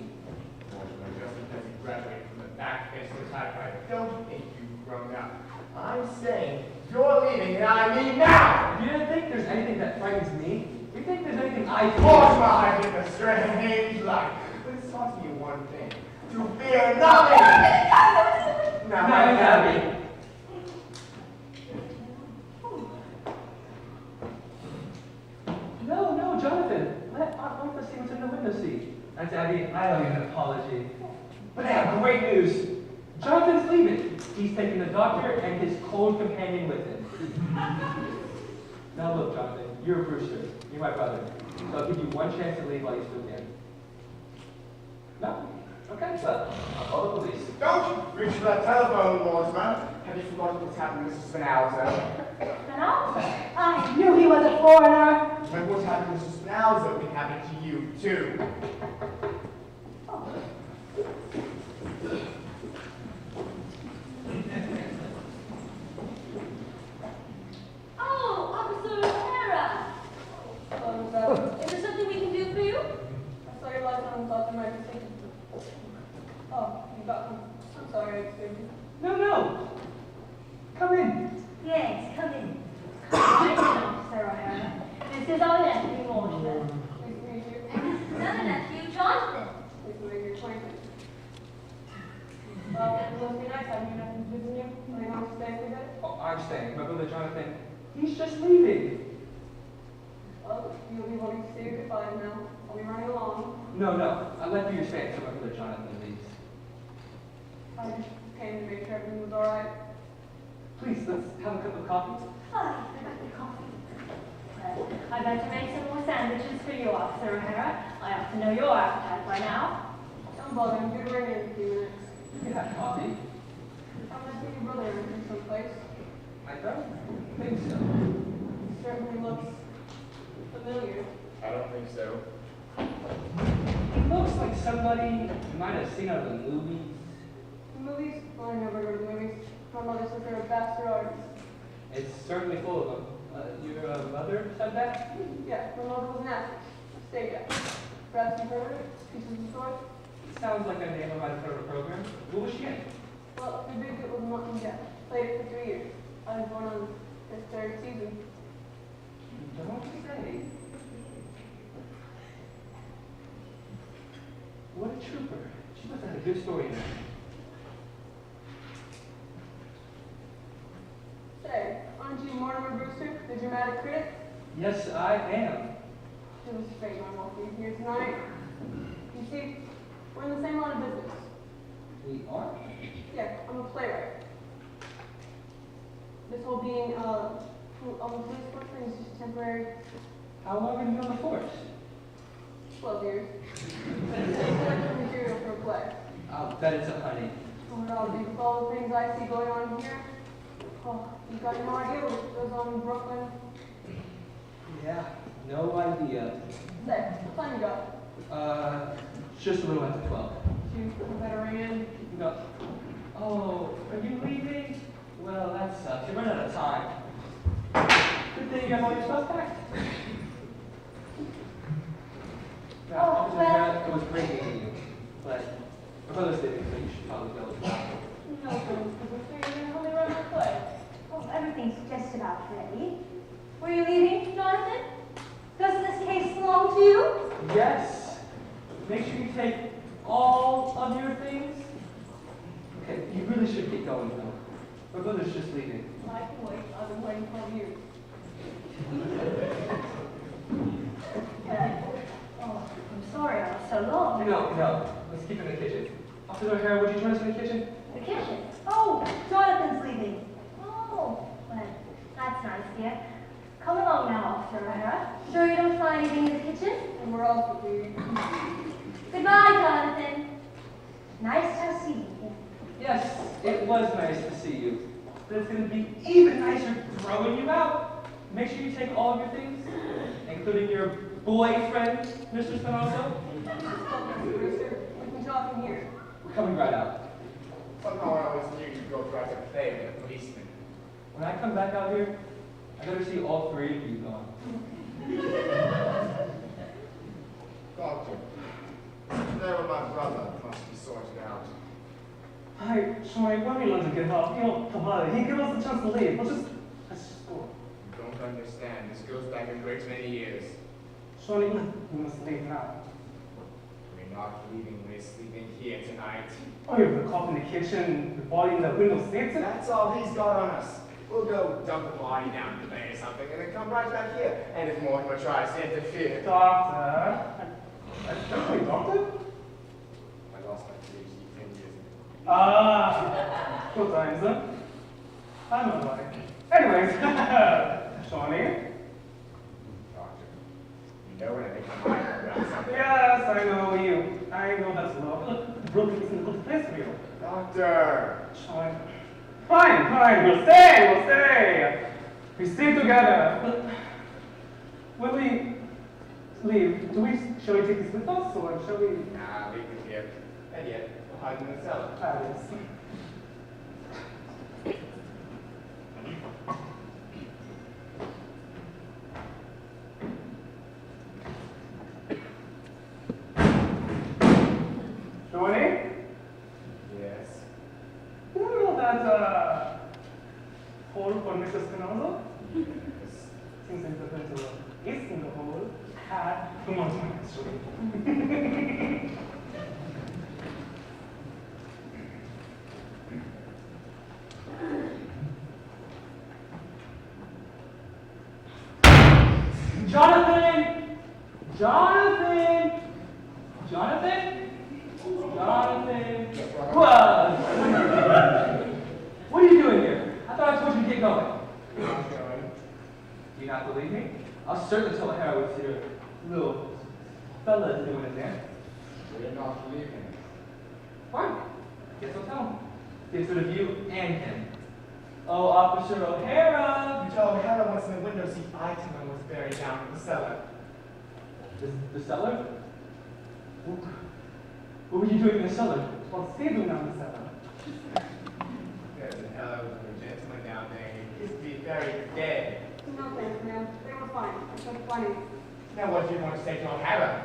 Speaker 7: because you graduated from the back bench to the typewriter, don't think you've grown up. I'm saying you're leaving, and I mean now!
Speaker 3: You don't think there's anything that frightens me? You think there's anything I
Speaker 7: Of
Speaker 3: do?
Speaker 7: course I get the strange light, but it's taught me one thing. To fear nothing! Now,
Speaker 3: Abby. No, Jonathan. Let Aunt Martha see what's in the window seat. Aunt Abby, I owe you an apology. But I have great news. Jonathan's leaving. He's taking the doctor and his cold companion with him. Now look, Jonathan, you're a Brewster. You're my brother. So I'll give you one chance to leave while you still can. No? Okay, well, I'll call the police.
Speaker 7: Don't reach for that telephone, Mortimer. Have you forgotten what's happened to Mrs. Spinalzo?
Speaker 1: Spinalzo? I knew he was a foreigner.
Speaker 7: Remember what's happened to Mrs. Spinalzo can happen to you, too.
Speaker 1: Oh, Officer O'Hara. Is there something we can do for you?
Speaker 2: I saw your last time and thought there might be something. Oh, you got them. I'm sorry I disturbed you.
Speaker 3: No. Come in.
Speaker 1: Yes, come in. Nice to know, Officer O'Hara. This is our nephew, Mortimer.
Speaker 2: Nice to meet you.
Speaker 1: And this is another nephew, Jonathan.
Speaker 2: Nice to make your acquaintance. Well, it must be nice having you nothing to visit you. Are you going to stay for a bit?
Speaker 3: Oh, I'm staying. My brother Jonathan, he's just leaving.
Speaker 2: Well, you'll be wanting to say your goodbyes now. I'll be running along.
Speaker 3: No. I'll let you stay until my brother Jonathan leaves.
Speaker 2: I just came to make sure everything was all right.
Speaker 3: Please, let's have a cup of coffee.
Speaker 1: Hi, I got the coffee. I'd like to make some more sandwiches for you, Officer O'Hara. I ought to know your appetite by now.
Speaker 2: Don't bother, I'm due to ring in a few minutes.
Speaker 3: You can have coffee.
Speaker 2: I might see your brother in someplace.
Speaker 3: I don't think so.
Speaker 2: He certainly looks familiar.
Speaker 7: I don't think so.
Speaker 3: He looks like somebody you might have seen out of the movies.
Speaker 2: Movies? Well, I never go to the movies. My mother said they're a bastard artist.
Speaker 3: It's certainly full of them. Your mother said that?
Speaker 2: Yeah, my mother was an actress. Stage actress. Perhaps you've heard of it? Pieces of the sort?
Speaker 3: Sounds like a name I might have heard of a program. What was she in?
Speaker 2: Well, the big hit was Mutton Death. Played it for 3 years. I was born on the 3rd season.
Speaker 3: You don't say. What a trooper. She must have had a good story in there.
Speaker 2: Say, aren't you Mortimer Brewster, the dramatic critic?
Speaker 3: Yes, I am.
Speaker 2: It was fate my walking here tonight. You see, we're in the same line of business.
Speaker 3: We are?
Speaker 2: Yeah, I'm a playwright. This whole being on the police force thing is just temporary.
Speaker 3: How long have you been on the force?
Speaker 2: 12 years. Collecting material for a play.
Speaker 3: I'll bet it's a honey.
Speaker 2: What I'll do with all the things I see going on here. Oh, you got no idea what goes on in Brooklyn.
Speaker 3: Yeah, no idea.
Speaker 2: Say, what time you got?
Speaker 3: Just a little after 12.
Speaker 2: You better ring in.
Speaker 3: No. Oh, are you leaving? Well, that sucks. You're running out of time. Good thing you have all your stuff back.
Speaker 1: Oh,
Speaker 3: Officer
Speaker 1: well.
Speaker 3: O'Hara, it was great meeting you. But my brother's leaving, so you should probably go.
Speaker 2: No, because we're figuring out how they run the play.
Speaker 1: Oh, everything's just about ready. Were you leaving, Jonathan? Doesn't this case belong to you?
Speaker 3: Yes. Make sure you take all of your things. Okay, you really should get going though. My brother's just leaving.
Speaker 5: I can wait. I've been waiting for you. Oh, I'm sorry I was so long.
Speaker 3: No. Let's keep it in the kitchen. Officer O'Hara, would you join us in the kitchen?
Speaker 1: The kitchen. Oh, Jonathan's leaving. Oh, well, that's nice, dear. Come along now, Officer O'Hara. Sure you don't find anything in the kitchen?
Speaker 2: And where else would we?
Speaker 1: Goodbye, Jonathan. Nice to see you.
Speaker 3: Yes, it was nice to see you. But it's going to be even nicer throwing you out. Make sure you take all of your things, including your boyfriend, Mr. Spinoza.
Speaker 2: We can talk in here.
Speaker 3: We're coming right out.
Speaker 7: Somehow I always knew you'd go try to play with a policeman.
Speaker 3: When I come back out here, I better see all three of you gone.
Speaker 7: Doctor, there with my brother must be sorted out.
Speaker 6: Hi, Sean, when we learn to get help, come on, he gave us a chance to leave. Let's just go.
Speaker 7: You don't understand. This goes back a great many years.
Speaker 6: Sean, we must leave now.
Speaker 7: We're not leaving. We're sleeping here tonight.
Speaker 6: Oh, you have the cop in the kitchen, the body in the window seats.
Speaker 7: That's all he's got on us. We'll go dump the body down the bay or something and then come right back here. And if Mortimer tries to interfere,
Speaker 6: Doctor. That's definitely doctor?
Speaker 7: I lost my PhD 10 years ago.
Speaker 6: Ah, good times, huh? I'm alright. Anyways, Shawnee.
Speaker 7: Doctor, you know when I make my mind up about something?
Speaker 6: Yes, I know you. I know that's love. Look, Brooklyn isn't a good place for you.
Speaker 7: Doctor!
Speaker 6: Shawnee. Fine, we'll stay. We stay together. But when we leave, shall we take this with us, or shall we?
Speaker 7: Nah, leave it here. And yet, we'll hide in the cellar.
Speaker 6: Yes. Shawnee?
Speaker 7: Yes.
Speaker 6: You know that hole for Mr. Spinoza?
Speaker 7: Yes.
Speaker 6: Seems like the is in the hole had too much money, actually.
Speaker 3: Jonathan! Well, what are you doing here? I thought I told you to get going.
Speaker 7: I'm going.
Speaker 3: Do you not believe me? I'll certainly tell O'Hara what your little fella is doing in there.
Speaker 7: We're not leaving.
Speaker 3: Fine. Guess I'll tell him. Gets rid of you and him. Oh, Officer O'Hara!
Speaker 7: You tell O'Hara what's in the window seat. I tell him what's buried down in the cellar.
Speaker 3: The cellar? What were you doing in the cellar?
Speaker 6: What's he doing down the cellar?
Speaker 7: There's an elderly gentleman down there. He used to be very dead.
Speaker 2: No thanks, ma'am. They were fine. It's so funny.
Speaker 7: Now what do you want to say to O'Hara?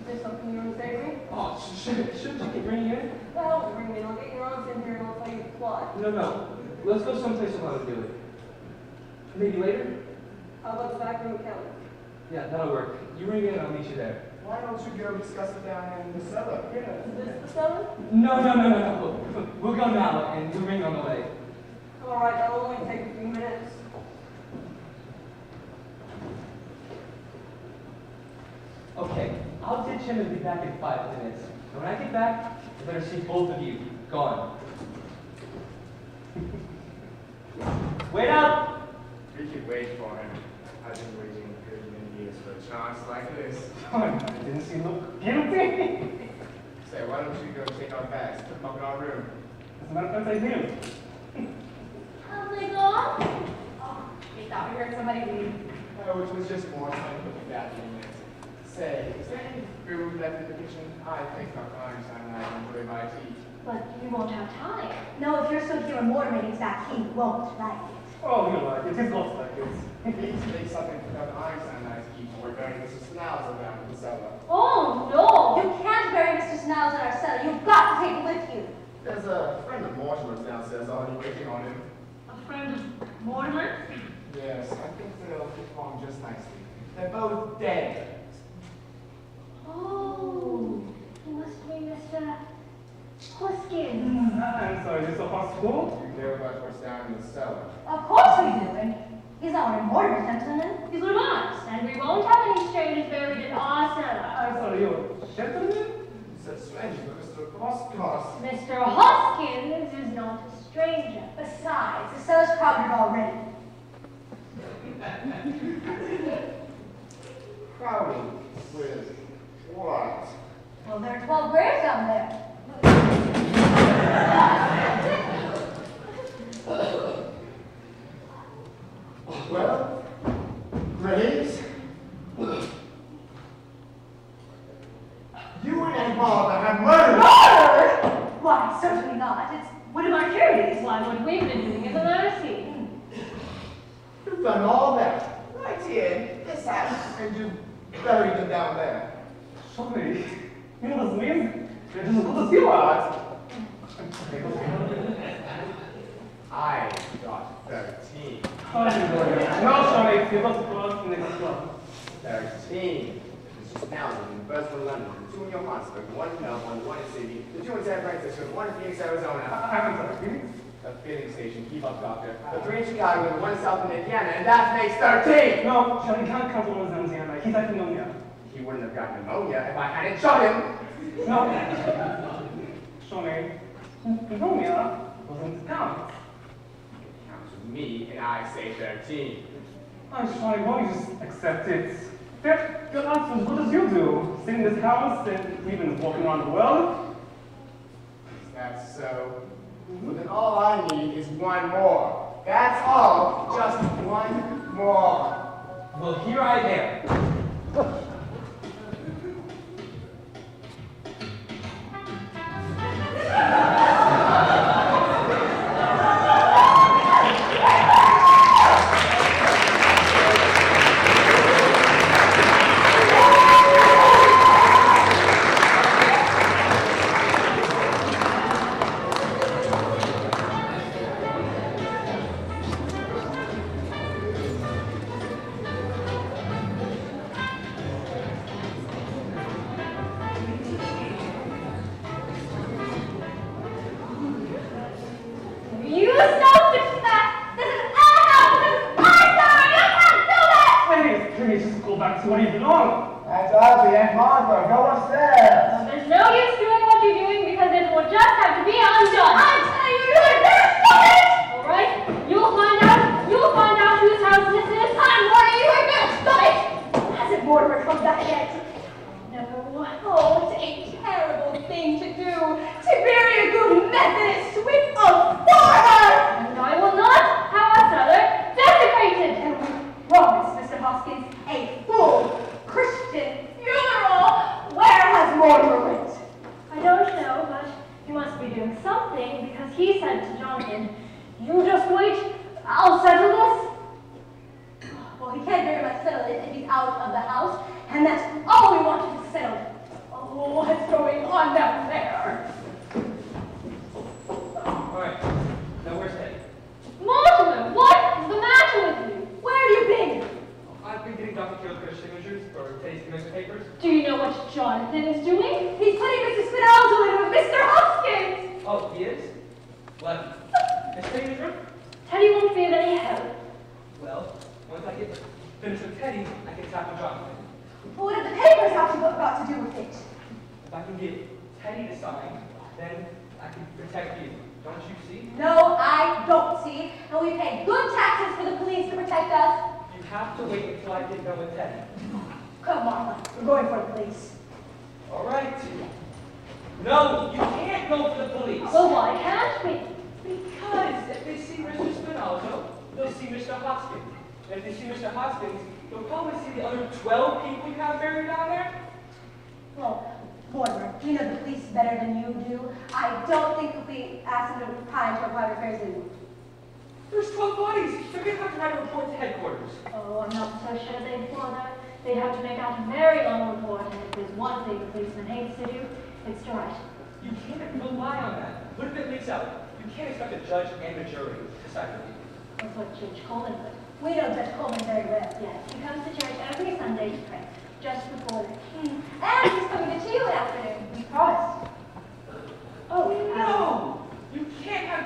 Speaker 2: Is there something you want to say to me?
Speaker 3: Oh, shouldn't you bring you in?
Speaker 2: Well, bring me in. I'll get your aunts in here and I'll tell you the plot.
Speaker 3: No. Let's go someplace alone and do it. Maybe later?
Speaker 2: How about the back room Kelly?
Speaker 3: Yeah, that'll work. You ring in and I'll meet you there.
Speaker 7: Why don't you go discuss it down in the cellar?
Speaker 2: Is this the cellar?
Speaker 3: No. We'll go now and we'll ring on the way.
Speaker 2: All right, that'll only take a few minutes.
Speaker 3: Okay, I'll ditch him and be back in 5 minutes. And when I get back, I better see both of you gone. Wait up!
Speaker 7: We could wait for him. I've been waiting a good many years for a chance like this.
Speaker 6: Didn't she look guilty?
Speaker 7: Say, why don't you go take our bags, put them up in our room?
Speaker 6: As a matter of fact, I do.
Speaker 1: Have they gone?
Speaker 5: Oh, we thought we heard somebody leave.
Speaker 7: Oh, it was just more time to put the bathroom in it. Say, is there any food left in the kitchen? I think Dr. Einstein and I enjoy my tea.
Speaker 1: But you won't have time. No, if you're still here and Mortimer gets back, he won't like it.
Speaker 6: Oh, you're right. It is lots like this.
Speaker 7: Please make something for Dr. Einstein and I to eat. We're burying Mrs. Schnauzer down in the cellar.
Speaker 1: Oh, no! You can't bury Mr. Snow's in our cellar. You've got to take him with you.
Speaker 7: There's a friend of Mortimer's downstairs already waiting on him.
Speaker 5: A friend of Mortimer?
Speaker 7: Yes, I think they'll get along just nicely. They're both dead.
Speaker 1: Oh, he must be Mr.
Speaker 6: is this a hospital?
Speaker 7: You know about what's down in the cellar.
Speaker 1: Of course we do, and he's our immortal gentleman.
Speaker 5: He's one of us, and we won't have any strangers buried in our cellar.
Speaker 6: I'm sorry, you're a gentleman?
Speaker 7: It's a strange, but Mr. Crosscast.
Speaker 5: Mr. Hoskins is not a stranger.
Speaker 1: Besides, the cellar's crowded already.
Speaker 7: Crowded with what?
Speaker 1: Well, there are 12 graves down there.
Speaker 7: Well, graves? You and your father have murdered.
Speaker 1: Murder? Why, certainly not. It's one of our charities.
Speaker 5: Why, what we've been doing is a mercy.
Speaker 7: You've done all that right here in this house, and you buried them down there.
Speaker 6: Sorry. You know what this means? They're just good as you are.
Speaker 7: I got 13.
Speaker 6: No, sorry, you got to the next one.
Speaker 7: 13. It's just now in the first one in London, the 2 in Johannesburg, 1 in Melbourne, 1 in Sydney, the 2 in San Francisco, 1 in Phoenix, Arizona.
Speaker 6: I'm sorry, Phoenix?
Speaker 7: A filling station, keep up, doctor. The 3 in Chicago, and the 1 in South Indiana, and that makes 13!
Speaker 6: No, Johnny can't count on one Indiana. He's like pneumonia.
Speaker 7: He wouldn't have gotten pneumonia if I hadn't shot him!
Speaker 6: No. Johnny, pneumonia doesn't count.
Speaker 7: Counts with me, and I say 13.
Speaker 6: I'm sorry, why don't you just accept it? Your answer is what does you do? Sit in this house and even walking around the world?
Speaker 7: Is that so? Well, then all I need is 1 more. That's all. Just 1 more.
Speaker 3: Well, here I am.
Speaker 1: You stop doing that! This is our house! This is our cellar! You can't do that!
Speaker 6: Please just go back to where you belong.
Speaker 7: That's Ozzy and Martha. Go upstairs.
Speaker 5: Well, there's no use doing what you're doing because it will just have to be undone.
Speaker 1: I'm telling you, you're better stop it!
Speaker 5: All right? You'll find out whose house this is.
Speaker 1: I'm warning you, you're better stop it! Hasn't Mortimer come back yet?
Speaker 5: No.
Speaker 1: Oh, it's a terrible thing to do, to bury a good Methodist with a farmer!
Speaker 5: And I will not have our cellar desecrated.
Speaker 1: And we promise, Mr. Hoskins, a full Christian funeral. Where has Mortimer went?
Speaker 5: I don't know, but he must be doing something because he said to Jonathan, "You just wait, I'll settle this."
Speaker 1: Well, he can't very much settle it if he's out of the house, and that's all we wanted to settle. Oh, what's going on down there?
Speaker 3: Alright, now where's Teddy?
Speaker 5: Mortimer, what is the matter with you?
Speaker 1: Where have you been?
Speaker 3: I've been getting Dr. Kierkegaard's signatures for Teddy's commitment papers.
Speaker 5: Do you know what Jonathan is doing?
Speaker 1: He's putting Mr. Spinaldo in with Mr. Hoskins!
Speaker 3: Oh, he is? Well, is Teddy in his room?
Speaker 5: Teddy won't be of any help.
Speaker 3: Well, once I get finished with Teddy, I can tackle Jonathan.
Speaker 1: Well, what do the papers have got to do with it?
Speaker 3: If I can get Teddy to sign, then I can protect you. Don't you see?
Speaker 1: No, I don't see. And we pay good taxes for the police to protect us.
Speaker 3: You have to wait until I get done with Teddy.
Speaker 1: Come on, we're going for the police.
Speaker 3: All right. No, you can't go for the police.
Speaker 5: Well, why can't we?
Speaker 3: Because if they see Mr. Spinaldo, they'll see Mr. Hoskins. And if they see Mr. Hoskins, they'll probably see the other 12 people you have buried down there.
Speaker 1: Well, Mortimer, you know the police better than you do. I don't think if we ask them to pry into our private affairs, they would.
Speaker 3: There's 12 bodies. They're going to have to write a report to headquarters.
Speaker 5: Oh, I'm not so sure they'd bother. They'd have to make out a very long report, and if there's one thing the policeman hates to do, it's to write.
Speaker 3: You can't rely on that. What if it leaks out? You can't expect a judge and a jury to side with you.
Speaker 5: That's what Judge Coleman would.
Speaker 1: We know Judge Coleman very well.
Speaker 5: Yes, he comes to church every Sunday to pray, just before that.
Speaker 1: And he's coming to tea one afternoon. We promised.
Speaker 5: Oh,
Speaker 3: No! You can't have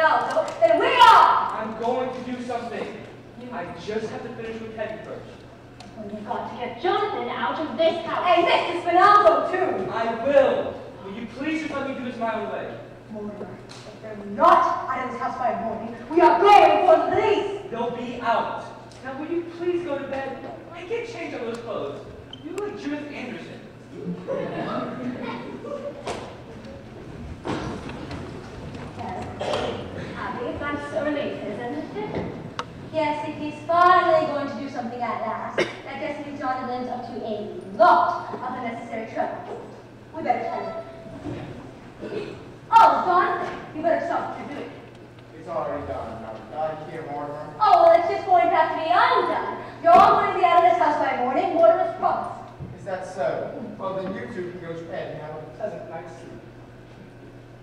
Speaker 1: Finaldo than we are!
Speaker 8: I'm going to do something. I just have to finish with Teddy first.
Speaker 5: We've got to get Jonathan out of this house.
Speaker 1: And Mrs. Finaldo, too!
Speaker 8: I will. Will you please just let me do this my own way?
Speaker 1: Mortimer, if they're not out of this house by morning, we are going for the police!
Speaker 8: They'll be out. Now, will you please go to bed and get changed on those clothes? You look like Judith Anderson.
Speaker 5: Abby, I'm so relieved, isn't it?
Speaker 1: Yes, if he's finally going to do something at last, that just means Jonathan's up to a lot of unnecessary trouble. We better tell him. Oh, Jonathan, you better stop what you're doing.
Speaker 7: It's already done. Now, got it here, Mortimer.
Speaker 1: Oh, well, it's just going to have to be undone. You're all going to be out of this house by morning, Mortimer's promise.
Speaker 7: Is that so? Well, then you two can go to bed and have a pleasant night's sleep.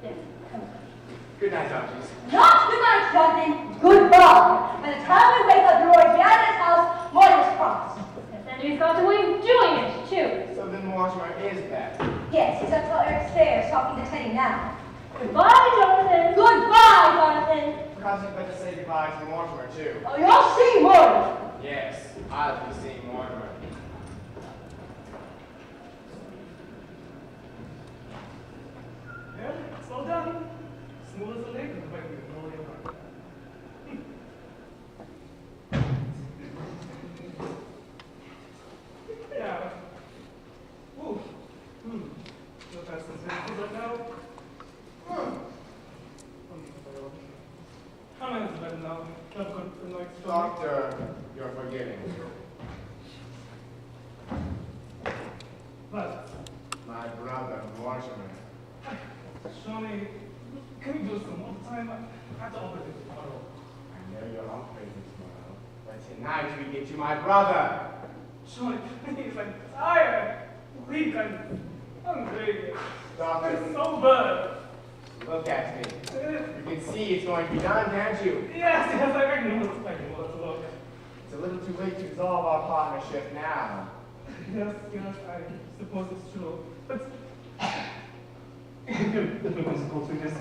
Speaker 1: Yes, come on.
Speaker 7: Good night, Doctors.
Speaker 1: Not good night, Jonathan. Goodbye. By the time we wake up, you're already out of this house, Mortimer's promise.
Speaker 5: And then he's got a way of doing it, too.
Speaker 7: So then Mortimer is back.
Speaker 1: Yes, he's upstairs talking to Teddy now.
Speaker 5: Goodbye, Jonathan.
Speaker 1: Goodbye, Jonathan.
Speaker 7: Perhaps you'd better say goodbye to Mortimer, too.
Speaker 1: Oh, you'll see Mortimer.
Speaker 7: Yes, I'll be seeing Mortimer.
Speaker 6: Yeah, it's all done. Smooth as a lake, but with no real heart. Yeah. Ooh. Look at some things right now. How many is better now? I've got the next one.
Speaker 7: Doctor, you're forgetting.
Speaker 6: But,
Speaker 7: My brother, Mortimer.
Speaker 6: Shawnee, can we do some more time? I have to open this bottle.
Speaker 7: I know you're operating tomorrow, but tonight we get you my brother.
Speaker 6: Shawnee, please, I'm tired. Weak, I'm hungry.
Speaker 7: Doctor,
Speaker 6: I'm so bad.
Speaker 7: look at me. You can see it's going to be done, can't you?
Speaker 6: Yes, I know it's look.
Speaker 7: It's a little too late to dissolve our partnership now.
Speaker 6: Yes, I suppose it's true. But if you're going to go through this,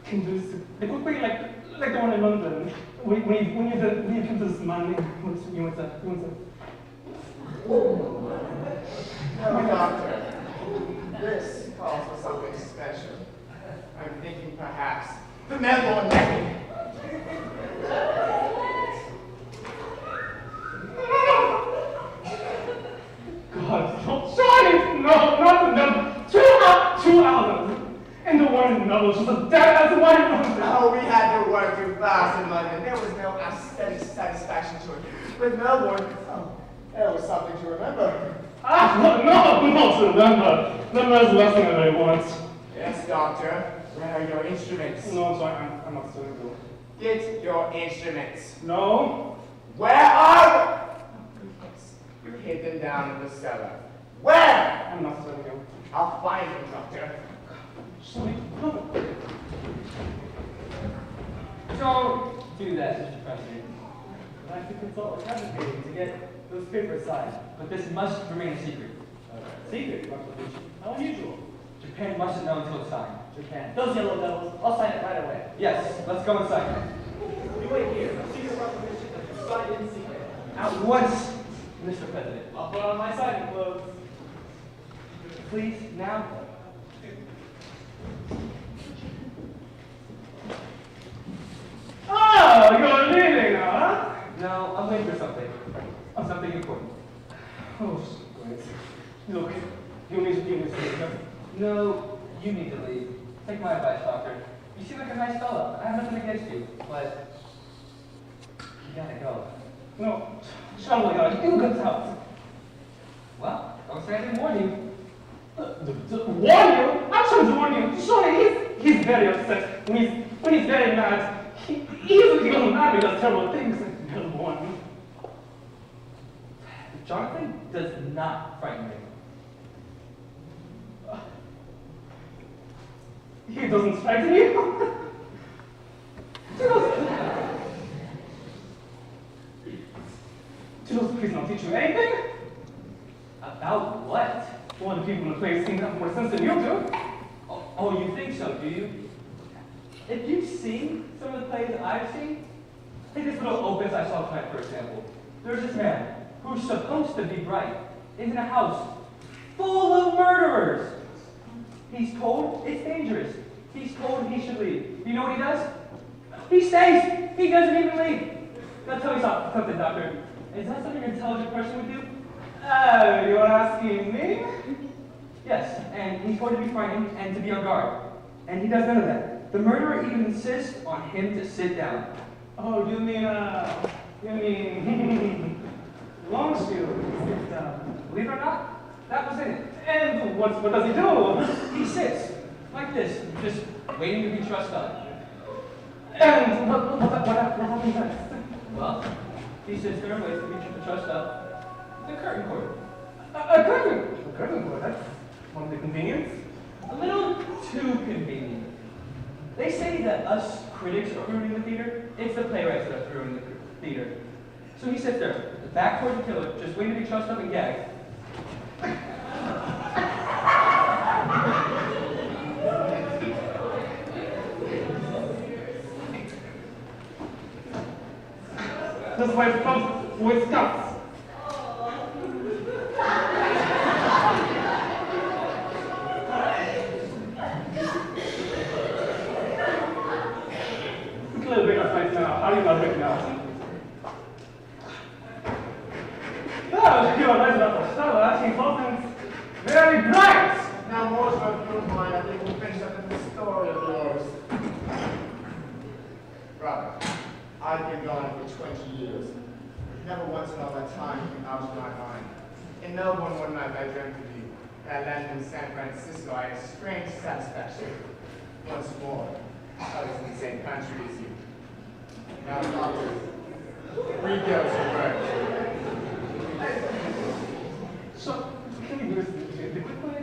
Speaker 6: can do this a good way like the one in London. When you give this man, you want to.
Speaker 7: No, Doctor. This calls for something special. I'm thinking perhaps the Meghann method.
Speaker 6: God, don't try it! No, not the 2 albums. And the one in the novel was a dead as one in London.
Speaker 7: No, we had to work too fast in London. There was no aesthetic satisfaction to it. With Melbourne, oh, there was something to remember.
Speaker 6: No, not to remember. Remember is less than I want.
Speaker 7: Yes, Doctor. Where are your instruments?
Speaker 6: No, I'm sorry, I'm not saying so.
Speaker 7: Get your instruments.
Speaker 6: No.
Speaker 7: Where are you? You hid them down in the cellar. Where?
Speaker 6: I'm not saying so.
Speaker 7: I'll find them, Doctor.
Speaker 6: Sorry, no.
Speaker 3: Don't do that, Mr. President.
Speaker 8: I have to consult a cabinet meeting to get those papers signed.
Speaker 3: But this must remain a secret.
Speaker 8: Secret? How unusual.
Speaker 3: Japan mustn't know until it's signed.
Speaker 8: Japan. Those yellow devils. I'll sign it right away.
Speaker 3: Yes, let's go inside.
Speaker 8: You wait here. A secret proclamation that you signed in secret.
Speaker 3: At once, Mr. President.
Speaker 8: I'll put on my signing clothes.
Speaker 3: Please, now.
Speaker 6: Oh, you're leaving now, huh?
Speaker 3: No, I'm waiting for something. Something important.
Speaker 6: Oh, great. Look, you need to give me some.
Speaker 3: No, you need to leave. Take my advice, Doctor. You seem like a nice fella. I have nothing against you, but you gotta go.
Speaker 6: No, Charlie, you get out.
Speaker 3: Well, don't say I didn't warn you.
Speaker 6: Warn you? I'm trying to warn you. Surely he's very upset. When he's very mad, he easily goes mad and does terrible things. Number one.
Speaker 3: Jonathan does not frighten me.
Speaker 6: He doesn't frighten you? Jules, please not teach you anything?
Speaker 3: About what?
Speaker 6: One of the people in the place seem to have more sense than you do.
Speaker 3: Oh, you think so, do you? if you've seen some of the plays I've seen, take this little opus I saw tonight, for example. There's this man who's supposed to be bright, is in a house full of murderers. He's told it's dangerous. He's told he should leave. You know what he does? He stays. He doesn't even leave. Now tell me something, doctor. Is that something an intelligent person would do?
Speaker 6: You're asking me?
Speaker 3: Yes, and he's told to be frightened and to be on guard. And he does none of that. The murderer even insists on him to sit down.
Speaker 6: Oh, you mean Longshield sit down.
Speaker 3: Believe it or not, that was in it.
Speaker 6: And what does he do?
Speaker 3: He sits like this, just waiting to be trussed up.
Speaker 6: And what happens next?
Speaker 3: Well, he sits there and waits to be trussed up. The curtain cord.
Speaker 6: A curtain cord, that's one of the convenience.
Speaker 3: A little too convenient. They say that us critics are ruining the theater. It's the playwrights that are ruining the theater. So he sits there, the back toward the killer, just waiting to be trussed up and gagged.
Speaker 6: This way comes with guts. It's a little bit of right now. How do you not right now? Oh, you're nice enough for Stella. She wasn't very bright.
Speaker 7: Now, most of you mind, I think we'll finish up with this story of yours. Brother, I've been gone for 20 years. Never once in all that time been out of my mind. In Melbourne one night I dreamt of you. I landed in San Francisco. I had a strange satisfaction. Once more, I was in the same country as you. Now, doctor, read those words.
Speaker 6: So, can you do this quickly?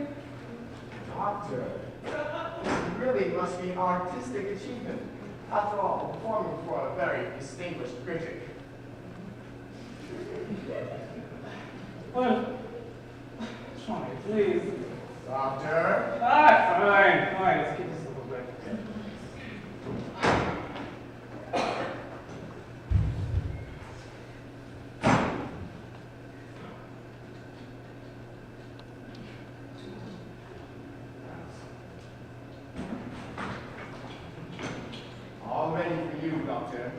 Speaker 7: Doctor, it really must be an artistic achievement. After all, performing for a very distinguished critic.
Speaker 6: Well, try, please.
Speaker 7: Doctor?
Speaker 6: Fine. Let's keep this a little bit.
Speaker 7: All ready for you, Doctor.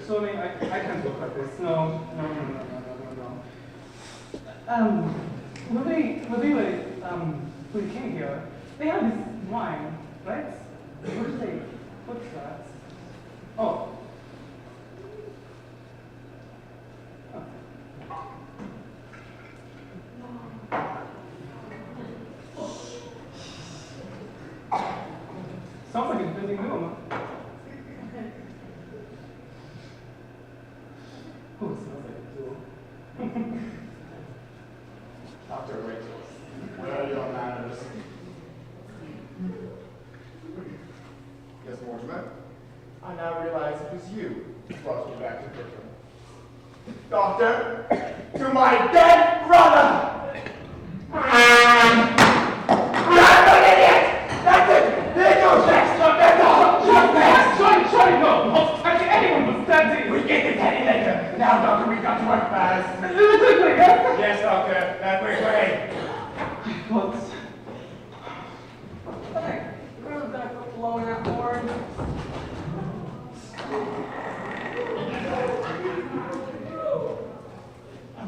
Speaker 6: So, I can't look at this. No. When they came here, they had this wine, right? Where did they put that? Oh. Sounds like it's busy room. Oh, it smells like a jewel.
Speaker 7: Dr. Rachel, where are your manners? Yes, Mortimer? I now realize it was you who brought me back to Brooklyn. Doctor, to my dead brother! You're an idiot! That's it! There's no sex! That's all! Just sex!
Speaker 6: Sorry, no! Not touching anyone but standing!
Speaker 7: We get to Teddy later. Now, Doctor, we've got to work fast.
Speaker 6: Quickly, yes?
Speaker 7: Yes, Doctor, that quickly.
Speaker 6: What? Okay, Grandma's gonna quit blowing that horn.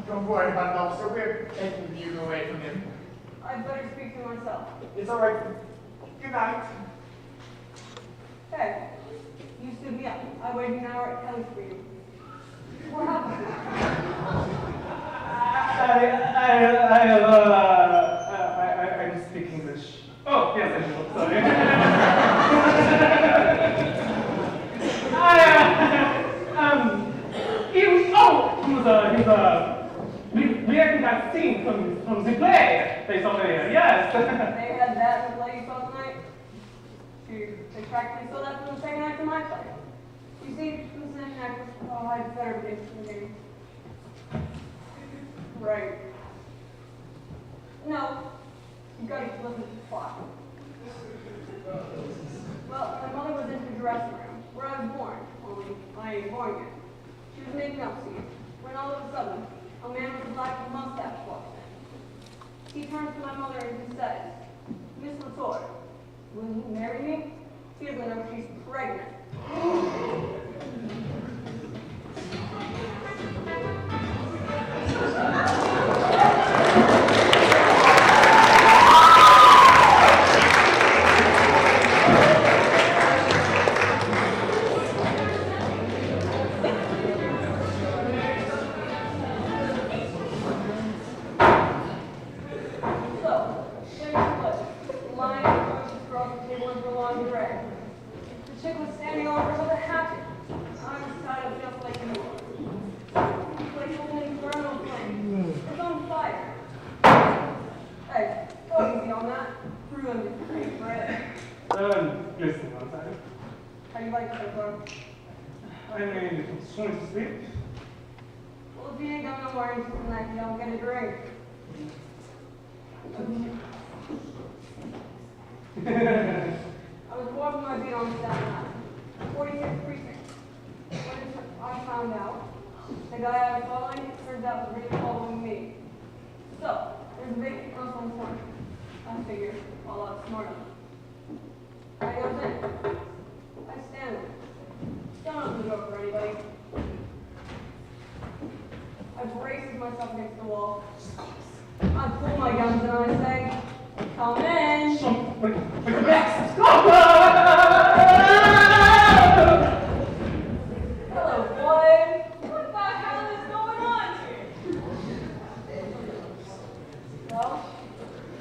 Speaker 7: Don't worry about it, officer. We're taking you away from him.
Speaker 5: I'd better speak to myself.
Speaker 7: It's all right. Good night.
Speaker 5: Hey, you stood me up. I waited an hour at Kelly's for you. What happened?
Speaker 6: I speak English. Oh, yes, I do. Sorry. We actually got scene from the play. They saw me, yes.
Speaker 5: They had that in the play you saw tonight? They practically saw that from the second act of my play. You see, from the second act, oh, I'd better begin from the beginning. Right.
Speaker 9: ain't born yet. She was making up to you, when all of a sudden, a man with a black mustache walks in. He turns to my mother and he says, Miss Latour, will you marry me? She doesn't know she's pregnant.
Speaker 6: Listen, one time.
Speaker 9: How do you like it so far?
Speaker 6: I mean, just want to sleep.
Speaker 9: Well, if you ain't got no more interest in that, you don't get a drink. I was walking my beat on Staten Island, 46th precinct. When I found out the guy I was following turns out to be following me. So, there's a big house on the corner. I figured I'll outsmart him. I goes in. I stand there. Don't open the door for anybody. I braces myself against the wall. I pull my guns and I say, come in.
Speaker 6: Next!
Speaker 9: Hello, boy. What the hell is going on here? Well,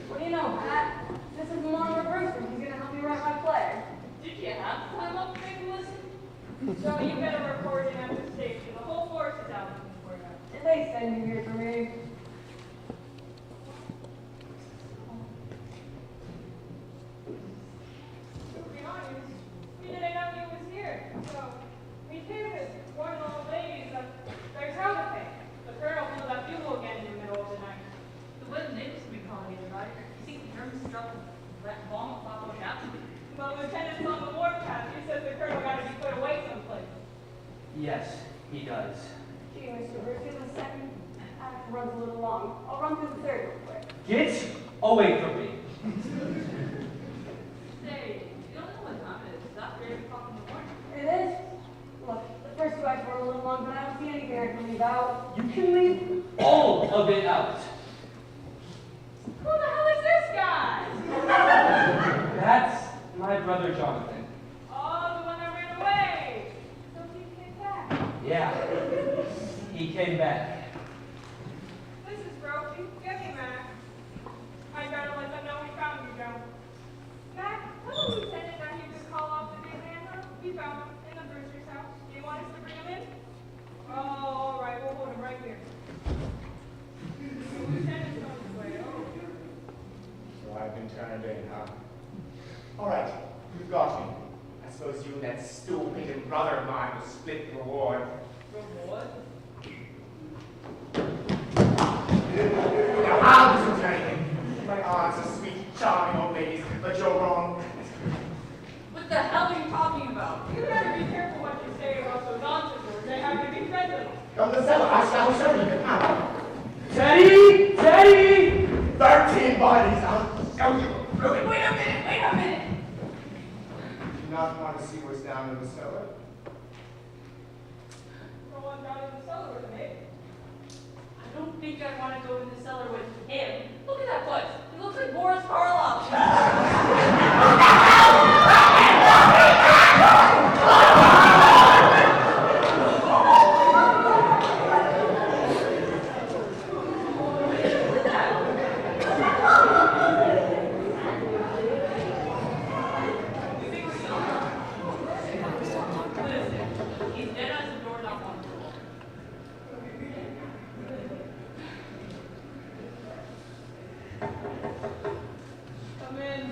Speaker 9: what do you know, Pat? This is Mortimer Brewster. He's going to help me write my play.
Speaker 5: Did you have to climb up to take a listen? So you better record it after station. The whole force is out looking for you.
Speaker 9: Did they send you here for me?
Speaker 5: To be honest, we didn't know he was here. So we came to warn the old ladies that there's everything. The colonel blew that bugle again in the middle of the night.
Speaker 4: The way the neighbors have been calling it, right? You think the Germans dropped that bomb on Papa Captain?
Speaker 5: But Lieutenant's on the warpath. He says the colonel got to be put away someplace.
Speaker 8: Yes, he does.
Speaker 9: Gee, Mr. Brewster, the second act runs a little long. I'll run through the third real quick.
Speaker 8: Get away from me.
Speaker 4: Say, you don't know what time it is. It's after 8 o'clock in the morning.
Speaker 9: It is? Look, the first two acts run a little long, but I don't see anything I can leave out.
Speaker 8: You can leave all of it out.
Speaker 5: Who the hell is this guy?
Speaker 8: That's my brother Jonathan.
Speaker 5: Oh, the one that ran away. So he came back.
Speaker 8: Yeah, he came back.
Speaker 5: This is Brokey. Get me, Mac. I better let them know we found you, Joe. Mac, tell the lieutenant that he could call off the big man, huh? We found him in the Brewster's house. Do you want us to bring him in? Oh, all right. We'll hold him right here. The lieutenant's on his way. Oh.
Speaker 7: So I've been turned in, huh? All right, you've got me. I suppose you and that stool-painted brother of mine will split the reward.
Speaker 5: Reward?
Speaker 7: Now, how does it turn in? My aunts are sweet, charming old ladies, but you're wrong.
Speaker 4: What the hell are you talking about?
Speaker 5: You better be careful what you say about those aunts of yours. They have to be friendly.
Speaker 7: Come to the cellar, I shall show you the power.
Speaker 8: Teddy! Teddy!
Speaker 7: 13 bodies, I'll show you.
Speaker 4: Wait a minute!
Speaker 7: Do you not want to see what's down in the cellar?
Speaker 5: Go on down in the cellar with me.
Speaker 4: I don't think I want to go in the cellar with him. Look at that place. It looks like Boris Karloff. He's dead as a doorknob on the wall.
Speaker 5: Come in.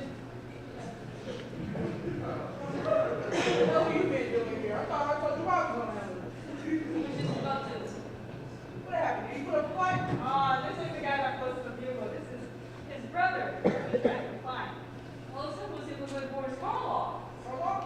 Speaker 10: What have you been doing here? I thought I told you I was going to have it.
Speaker 4: We're just about to.
Speaker 10: What happened? Did you put up a fight?
Speaker 5: This is the guy that closed the bugle. This is his brother. He's trying to find.
Speaker 4: Well, it was it looked like Boris Karloff.
Speaker 10: Or what?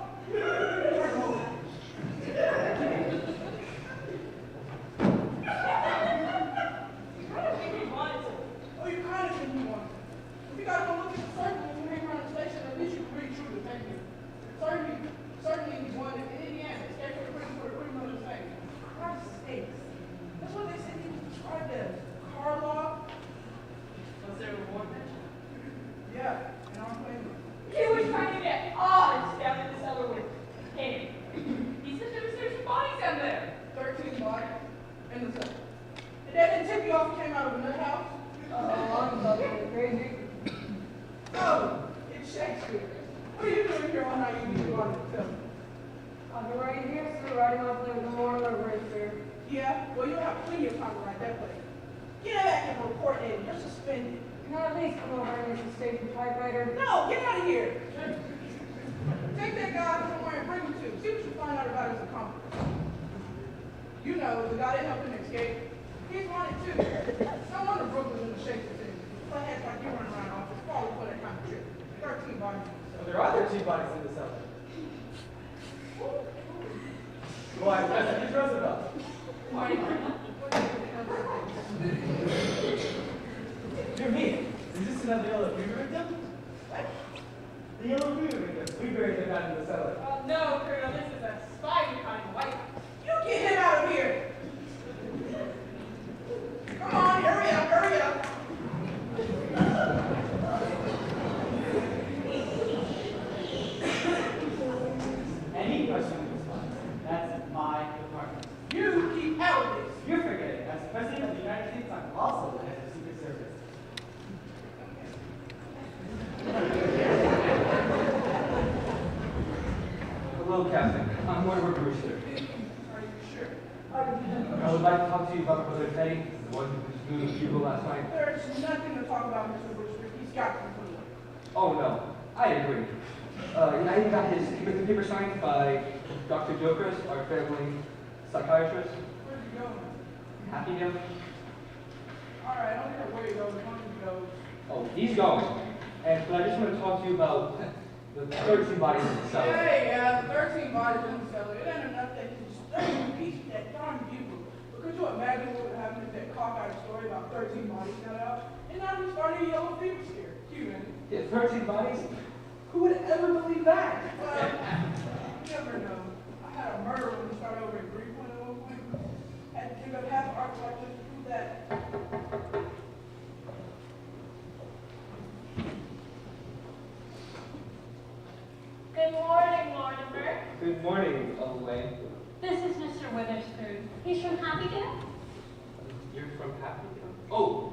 Speaker 8: them there?
Speaker 10: 13 bodies in the cellar. And that didn't tip you off you came out of another house?
Speaker 9: Oh, I'm fucking crazy.
Speaker 10: Oh, it's Shakespeare. What are you doing here all night? You need to go on the film.
Speaker 9: I've been right here, sir, riding my plane with the Mortimer Bridge, sir.
Speaker 10: Yeah, well, you'll have plenty of time to ride that plane. Get back and report in. You're suspended.
Speaker 9: Can I at least come over and use the station typewriter?
Speaker 10: No, get out of here. Take that guy somewhere and bring him to. See what you find out about his accomplice. You know, the guy that helped him escape. He's wanted too. No wonder Brooklyn's in the Shakespeare thing. Flatheads like you run around office, falling for that kind of trip. 13 bodies.
Speaker 11: Well, there are 13 bodies in the cellar. Why, President Roosevelt? Dear me, is this another yellow fever victim?
Speaker 10: What?
Speaker 11: The yellow fever victim. We buried them down in the cellar.
Speaker 2: No, Colonel, this is a spy behind the White House.
Speaker 10: You get him out of here. Come on, hurry up, hurry up.
Speaker 11: Any question in response? That's my department.
Speaker 10: You keep out of this.
Speaker 11: You're forgetting, as President of the United States, I'm also the head of the Secret Service.
Speaker 3: Hello, Captain. I'm Mortimer Brewster.
Speaker 10: Are you sure?
Speaker 3: I would like to talk to you about Brother Teddy, the one who blew the bugle last night.
Speaker 10: There's nothing to talk about, Mr. Brewster. He's got to be clean.
Speaker 3: Oh, no. I agree. I even got his commitment paper signed by Dr. Jokers, our family psychiatrist.
Speaker 10: Where's he going?
Speaker 3: Happy now?
Speaker 10: All right, I don't care where he goes, as long as he goes.
Speaker 3: Oh, he's going. But I just want to talk to you about the 13 bodies in the cellar.
Speaker 10: Hey, yeah, the 13 bodies in the cellar. It ain't enough that he's studying a piece of that darn bugle. But could you imagine what would happen if that cockeyed story about 13 bodies got out? And now he's starting a yellow fever scare. Human.
Speaker 3: Yeah, 13 bodies? Who would ever believe that?
Speaker 10: Well, you never know. I had a murder when we started over at Greenpoint at one point. Had to give up half of our collection to prove that.
Speaker 5: Good morning, Mortimer.
Speaker 3: Good morning, Elaine.
Speaker 5: This is Mr. Witherspoon. He's from Happydale.
Speaker 3: You're from Happy? Oh,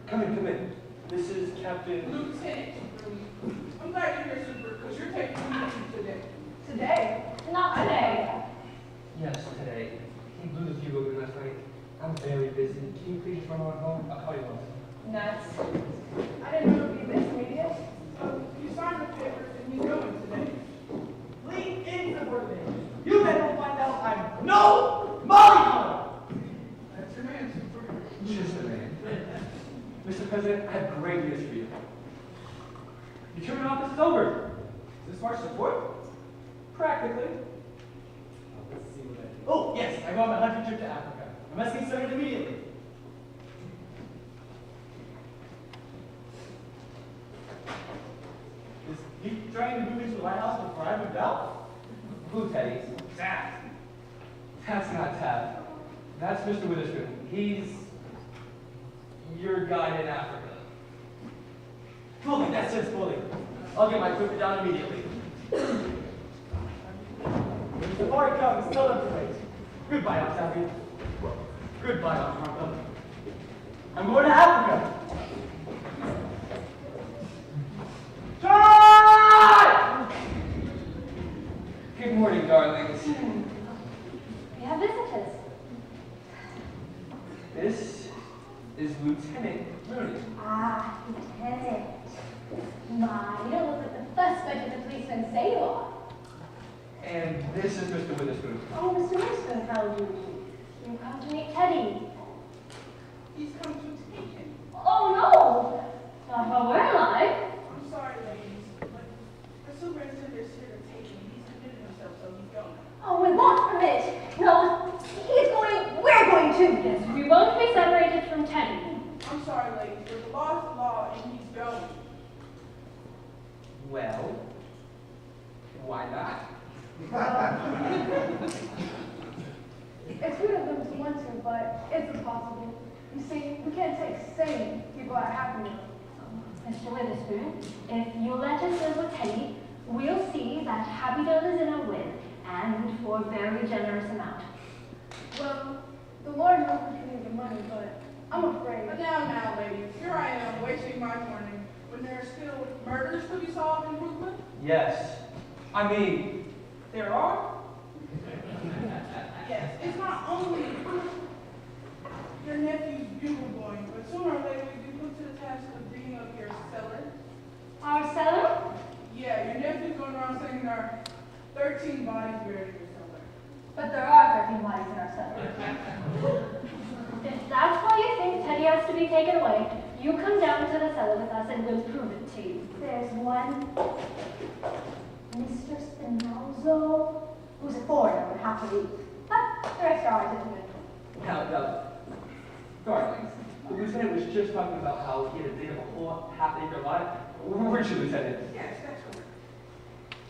Speaker 3: come in. This is Captain...
Speaker 10: Lieutenant. I'm glad you're here, Super, because you're taking me today.
Speaker 9: Today?
Speaker 5: Not today.
Speaker 3: Yes, today. He blew the bugle last night. I'm very busy. Can you please just run on home? I'll call you once.
Speaker 5: Nuts.
Speaker 9: I didn't know it'd be this immediate.
Speaker 10: You signed the papers and he's going today.
Speaker 11: Lean insubordination. You men will find out I'm no mollycoddle.
Speaker 10: That's your man, Super.
Speaker 3: Just a minute. Mr. President, I have great news for you. Your term in office is over.
Speaker 11: Is this March the 4th?
Speaker 3: Practically.
Speaker 11: Let's see what I do. Oh, yes, I go on my hunting trip to Africa. I must get started immediately. Is he trying to move into the White House before I moved out?
Speaker 3: Who, Teddy?
Speaker 11: That.
Speaker 3: That's not Tab. That's Mr. Witherspoon. He's your guide in Africa.
Speaker 11: Bully, that's just bully. I'll get my equipment down immediately. When the safari comes, tell them to wait. Goodbye, Octavia. Goodbye, Martha. I'm going to Africa. Charge!
Speaker 3: Good morning, darlings.
Speaker 1: We have visitors.
Speaker 3: This is Lieutenant Rooney.
Speaker 1: Ah, Lieutenant. My, you don't look like the first budget the policemen say you are.
Speaker 3: And this is Mr. Witherspoon.
Speaker 1: Oh, Mr. Winston, how do you come to meet Teddy?
Speaker 10: He's come to take him.
Speaker 1: Oh, no! Not while we're alive.
Speaker 10: I'm sorry, ladies, but the superintendent is here to take him. He's committed himself, so he's going.
Speaker 1: Oh, we won't permit. No, he's going, we're going to.
Speaker 5: Yes, we won't be separated from Teddy.
Speaker 10: I'm sorry, ladies, but the law is the law, and he's going.
Speaker 3: Well, why not?
Speaker 9: It's good of them to want to, but it's impossible. You see, we can't take sane people out happy.
Speaker 1: Mr. Witherspoon, if you let us live with Teddy, we'll see that Happydale is in a win, and for a very generous amount.
Speaker 9: Well, the Lord knows we can need the money, but I'm afraid.
Speaker 10: But now, ladies, here I am wasting my morning when there are still murders to be solved in Brooklyn.
Speaker 8: Yes. I mean, there are?
Speaker 10: Yes, it's not only your nephew's bugle blowing, but sooner or later you'll be put to the task of digging up your cellar.
Speaker 1: Our cellar?
Speaker 10: Yeah, your nephew's going around saying there are 13 bodies buried in your cellar.
Speaker 1: But there are 13 bodies in our cellar. If that's why you think Teddy has to be taken away, you come down to the cellar with us and we'll prove it to you. There's one, Mr. Spinozzo, who's a foreigner and have to leave. But the rest are gentlemen.
Speaker 3: Now, darlings, the lieutenant was just talking about how he had to dig up a whole half-acre lot. Weren't you, Lieutenant?
Speaker 10: Yes, that's correct.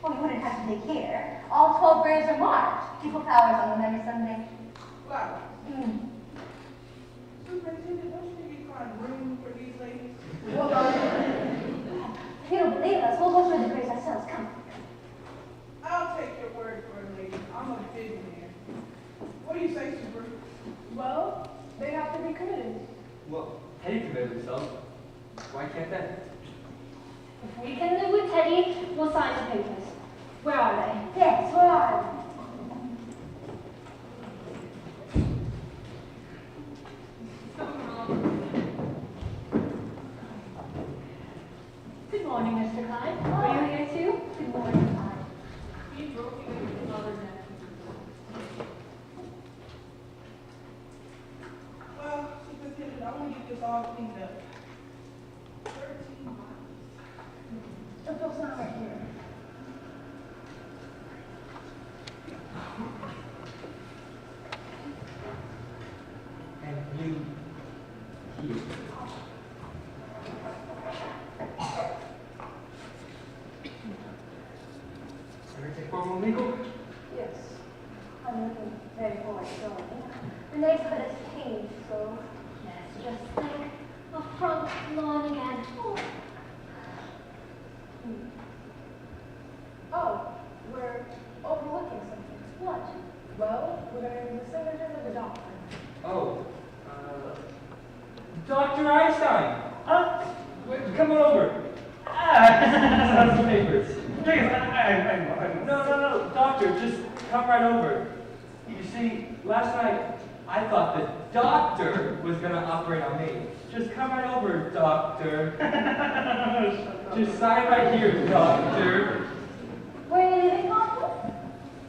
Speaker 1: Well, we wouldn't have to dig here. All 12 graves are marked. People flowers on them every Sunday.
Speaker 10: Flowers.
Speaker 1: Hmm.
Speaker 10: Superintendent, don't you think you find room for these ladies?
Speaker 1: Well, if you don't believe us, we'll go through the graves ourselves. Come.
Speaker 10: I'll take your word for it, lady. I'm a billionaire. What do you say, Super?
Speaker 9: Well, they have to be committed.
Speaker 3: Well, Teddy committed himself. Why can't they?
Speaker 1: If we can live with Teddy, we'll sign the papers. Where are they? Yes, where are they? Good morning, Mr. Klein. Are you here too? Good morning, Klein.
Speaker 4: He broke you with his mother's neck.
Speaker 10: Well, Superintendent, I want to get this all cleaned up. 13 miles.
Speaker 1: The bill's not right here.
Speaker 3: And you here. Everything formal legal?
Speaker 1: Yes. I'm looking very forward to going. The neighborhood has changed, so let's just think of front lawn again.
Speaker 9: Oh, we're overlooking something.
Speaker 1: What?
Speaker 9: Well, we're going to use the signatures of the doctor.
Speaker 3: Oh, Dr. Einstein! Wait, come on over. Sign some papers.
Speaker 6: Please, I
Speaker 3: No, doctor, just come right over. You see, last night, I thought the doctor was gonna operate on me. Just come right over, doctor. Just sign right here, doctor.
Speaker 1: Where are you living, Arthur?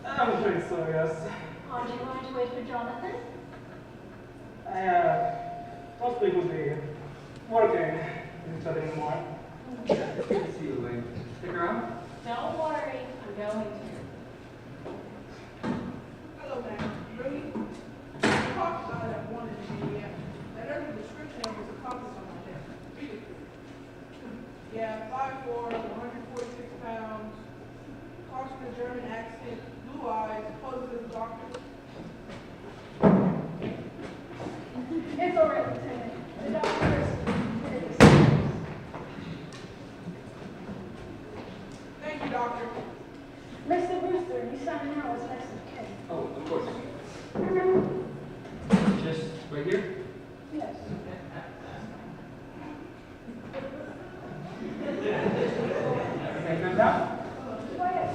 Speaker 6: I'm afraid so, yes.
Speaker 1: Aren't you going to wait for Jonathan?
Speaker 6: Possibly would be working with each other anymore.
Speaker 3: Good to see you, Elaine. Stick around.
Speaker 5: Don't worry, I'm going to.
Speaker 10: Hello, ma'am. Really? We talked about it at 1 in the AM. That every description of his accomplice on my desk. Read it. Yeah, 5'4", 146 pounds, talks with a German accent, blue eyes, poses as a doctor.
Speaker 9: It's all right, Lieutenant. The doctor is
Speaker 10: Thank you, doctor.
Speaker 9: Mr. Brewster, you sign now as next of kin.
Speaker 3: Oh, of course. Just right here?
Speaker 9: Yes.
Speaker 3: Everything good now?
Speaker 9: Why, yes.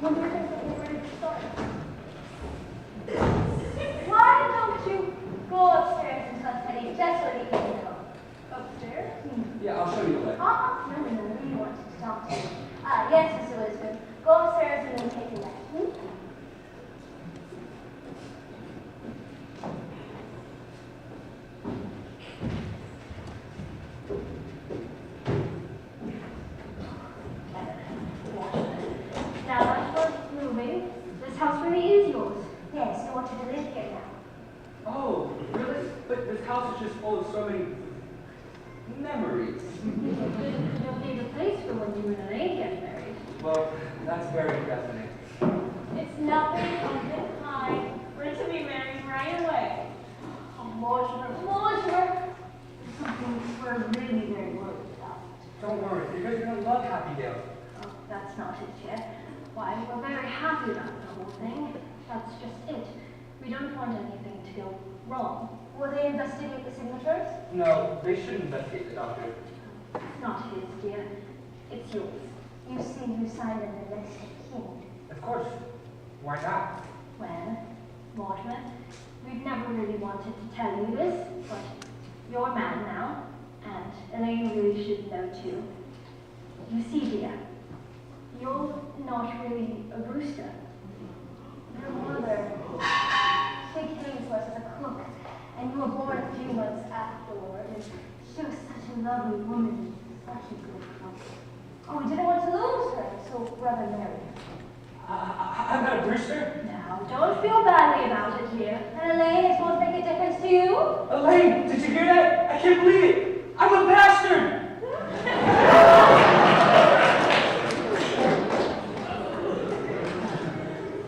Speaker 9: When do you think that we're ready to start?
Speaker 1: Why don't you go upstairs and tell Teddy just what he can know?
Speaker 9: Upstairs?
Speaker 3: Yeah, I'll show you the way.
Speaker 1: No, we want to talk to you. Yes, Mr. Lisbon. Go upstairs and then take a left. Now, as for moving, this house really is yours. Yes, you want you to live here now.
Speaker 3: Oh, really? But this house is just full of so many memories.
Speaker 1: You don't need a place for when you and Elaine get married.
Speaker 3: Well, that's very definite.
Speaker 5: It's nothing of the kind. We're to be married right away.
Speaker 1: More sure. Something we're really very worried about.
Speaker 3: Don't worry, because you're
Speaker 1: wrong? Will they investigate the signatures?
Speaker 3: No, they shouldn't investigate the doctor.
Speaker 1: It's not his, dear. It's yours. You see, you signed an next to king.
Speaker 3: Of course. Why not?
Speaker 1: Well, Mortimer, we've never really wanted to tell you this, but you're a man now, and Elaine really should know too. You see, dear, you're not really a rooster. Your mother, she came to us as a cook, and you were born a few months afterward, and she was such a lovely woman, such a good cook. Oh, we didn't want to lose her, so brother married her.
Speaker 3: I'm not a rooster.
Speaker 1: Now, don't feel badly about it, dear. And Elaine, it's supposed to make a difference to you?
Speaker 3: Elaine, did you hear that? I can't believe it. I'm a bastard.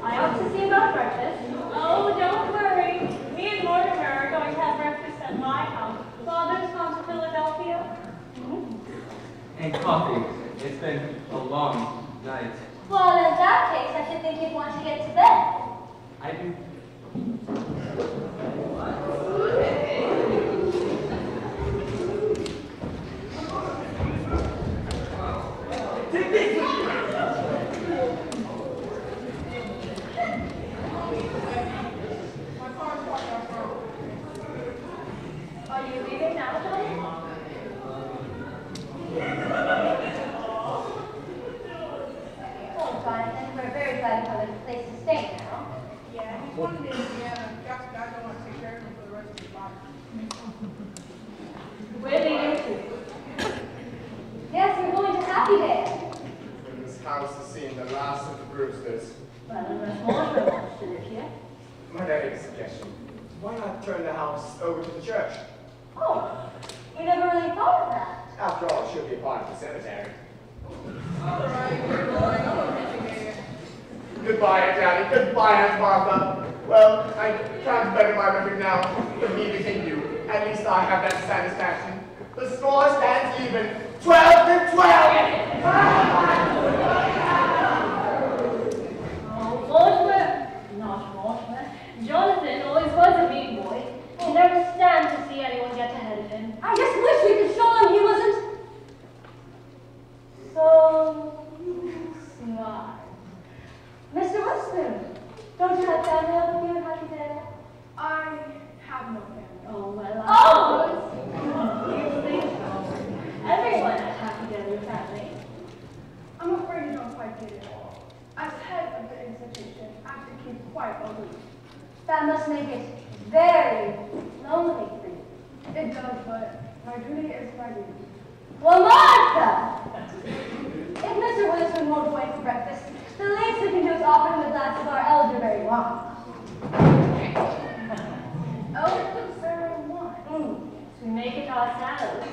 Speaker 1: I ought to see about breakfast.
Speaker 5: Oh, don't worry. Me and Mortimer are going to have breakfast at my house. Father's gone to Philadelphia.
Speaker 3: And coffee. It's been a long night.
Speaker 1: Well, in that case, I should think you'd want to get to bed.
Speaker 3: I do.
Speaker 11: Take this!
Speaker 10: My car's parked out front.
Speaker 1: Are you leaving now, Johnny? Oh, Jonathan, we're very glad you have a place to stay now.
Speaker 10: Yeah, he's wanted in Indiana. Got some guys that want to take care of him for the rest of his life.
Speaker 1: Where are you to? Yes, we're going to Happy Day.
Speaker 7: This house has seen the last of the Brewsters.
Speaker 1: Well, unless Mortimer wants to live here.
Speaker 7: My daddy has a suggestion. Why not turn the house over to the church?
Speaker 1: Oh, we never really thought of that.
Speaker 7: After all, she'll be a part of the cemetery.
Speaker 10: All right, good boy. I'm a busy man.
Speaker 7: Goodbye, Aunt Daddy. Goodbye, Aunt Martha. Well, I can't better my record now than me beating you. At least I have that satisfaction. The score stands even. 12 to 12!
Speaker 1: Oh, Mortimer. Not Mortimer. Jonathan always was a mean boy. He'll never stand to see anyone get ahead of him. I just wish we could show him he wasn't so smart. Mr. Winston, don't you have family up with you in Happy Day?
Speaker 2: I have no family.
Speaker 1: Oh, well, oh! You think so? Everyone at Happy Day is family.
Speaker 2: I'm afraid you don't quite get it all. As head of the institution, I have to keep quite aloof.
Speaker 1: That must make it very lonely for you.
Speaker 2: It does, but my duty is my duty.
Speaker 1: Well, Martha! If Mr. Winston won't wait for breakfast, the least we can do is offer him a glass of our elderberry wine.
Speaker 2: Elderberry wine?
Speaker 1: So we make it ourselves.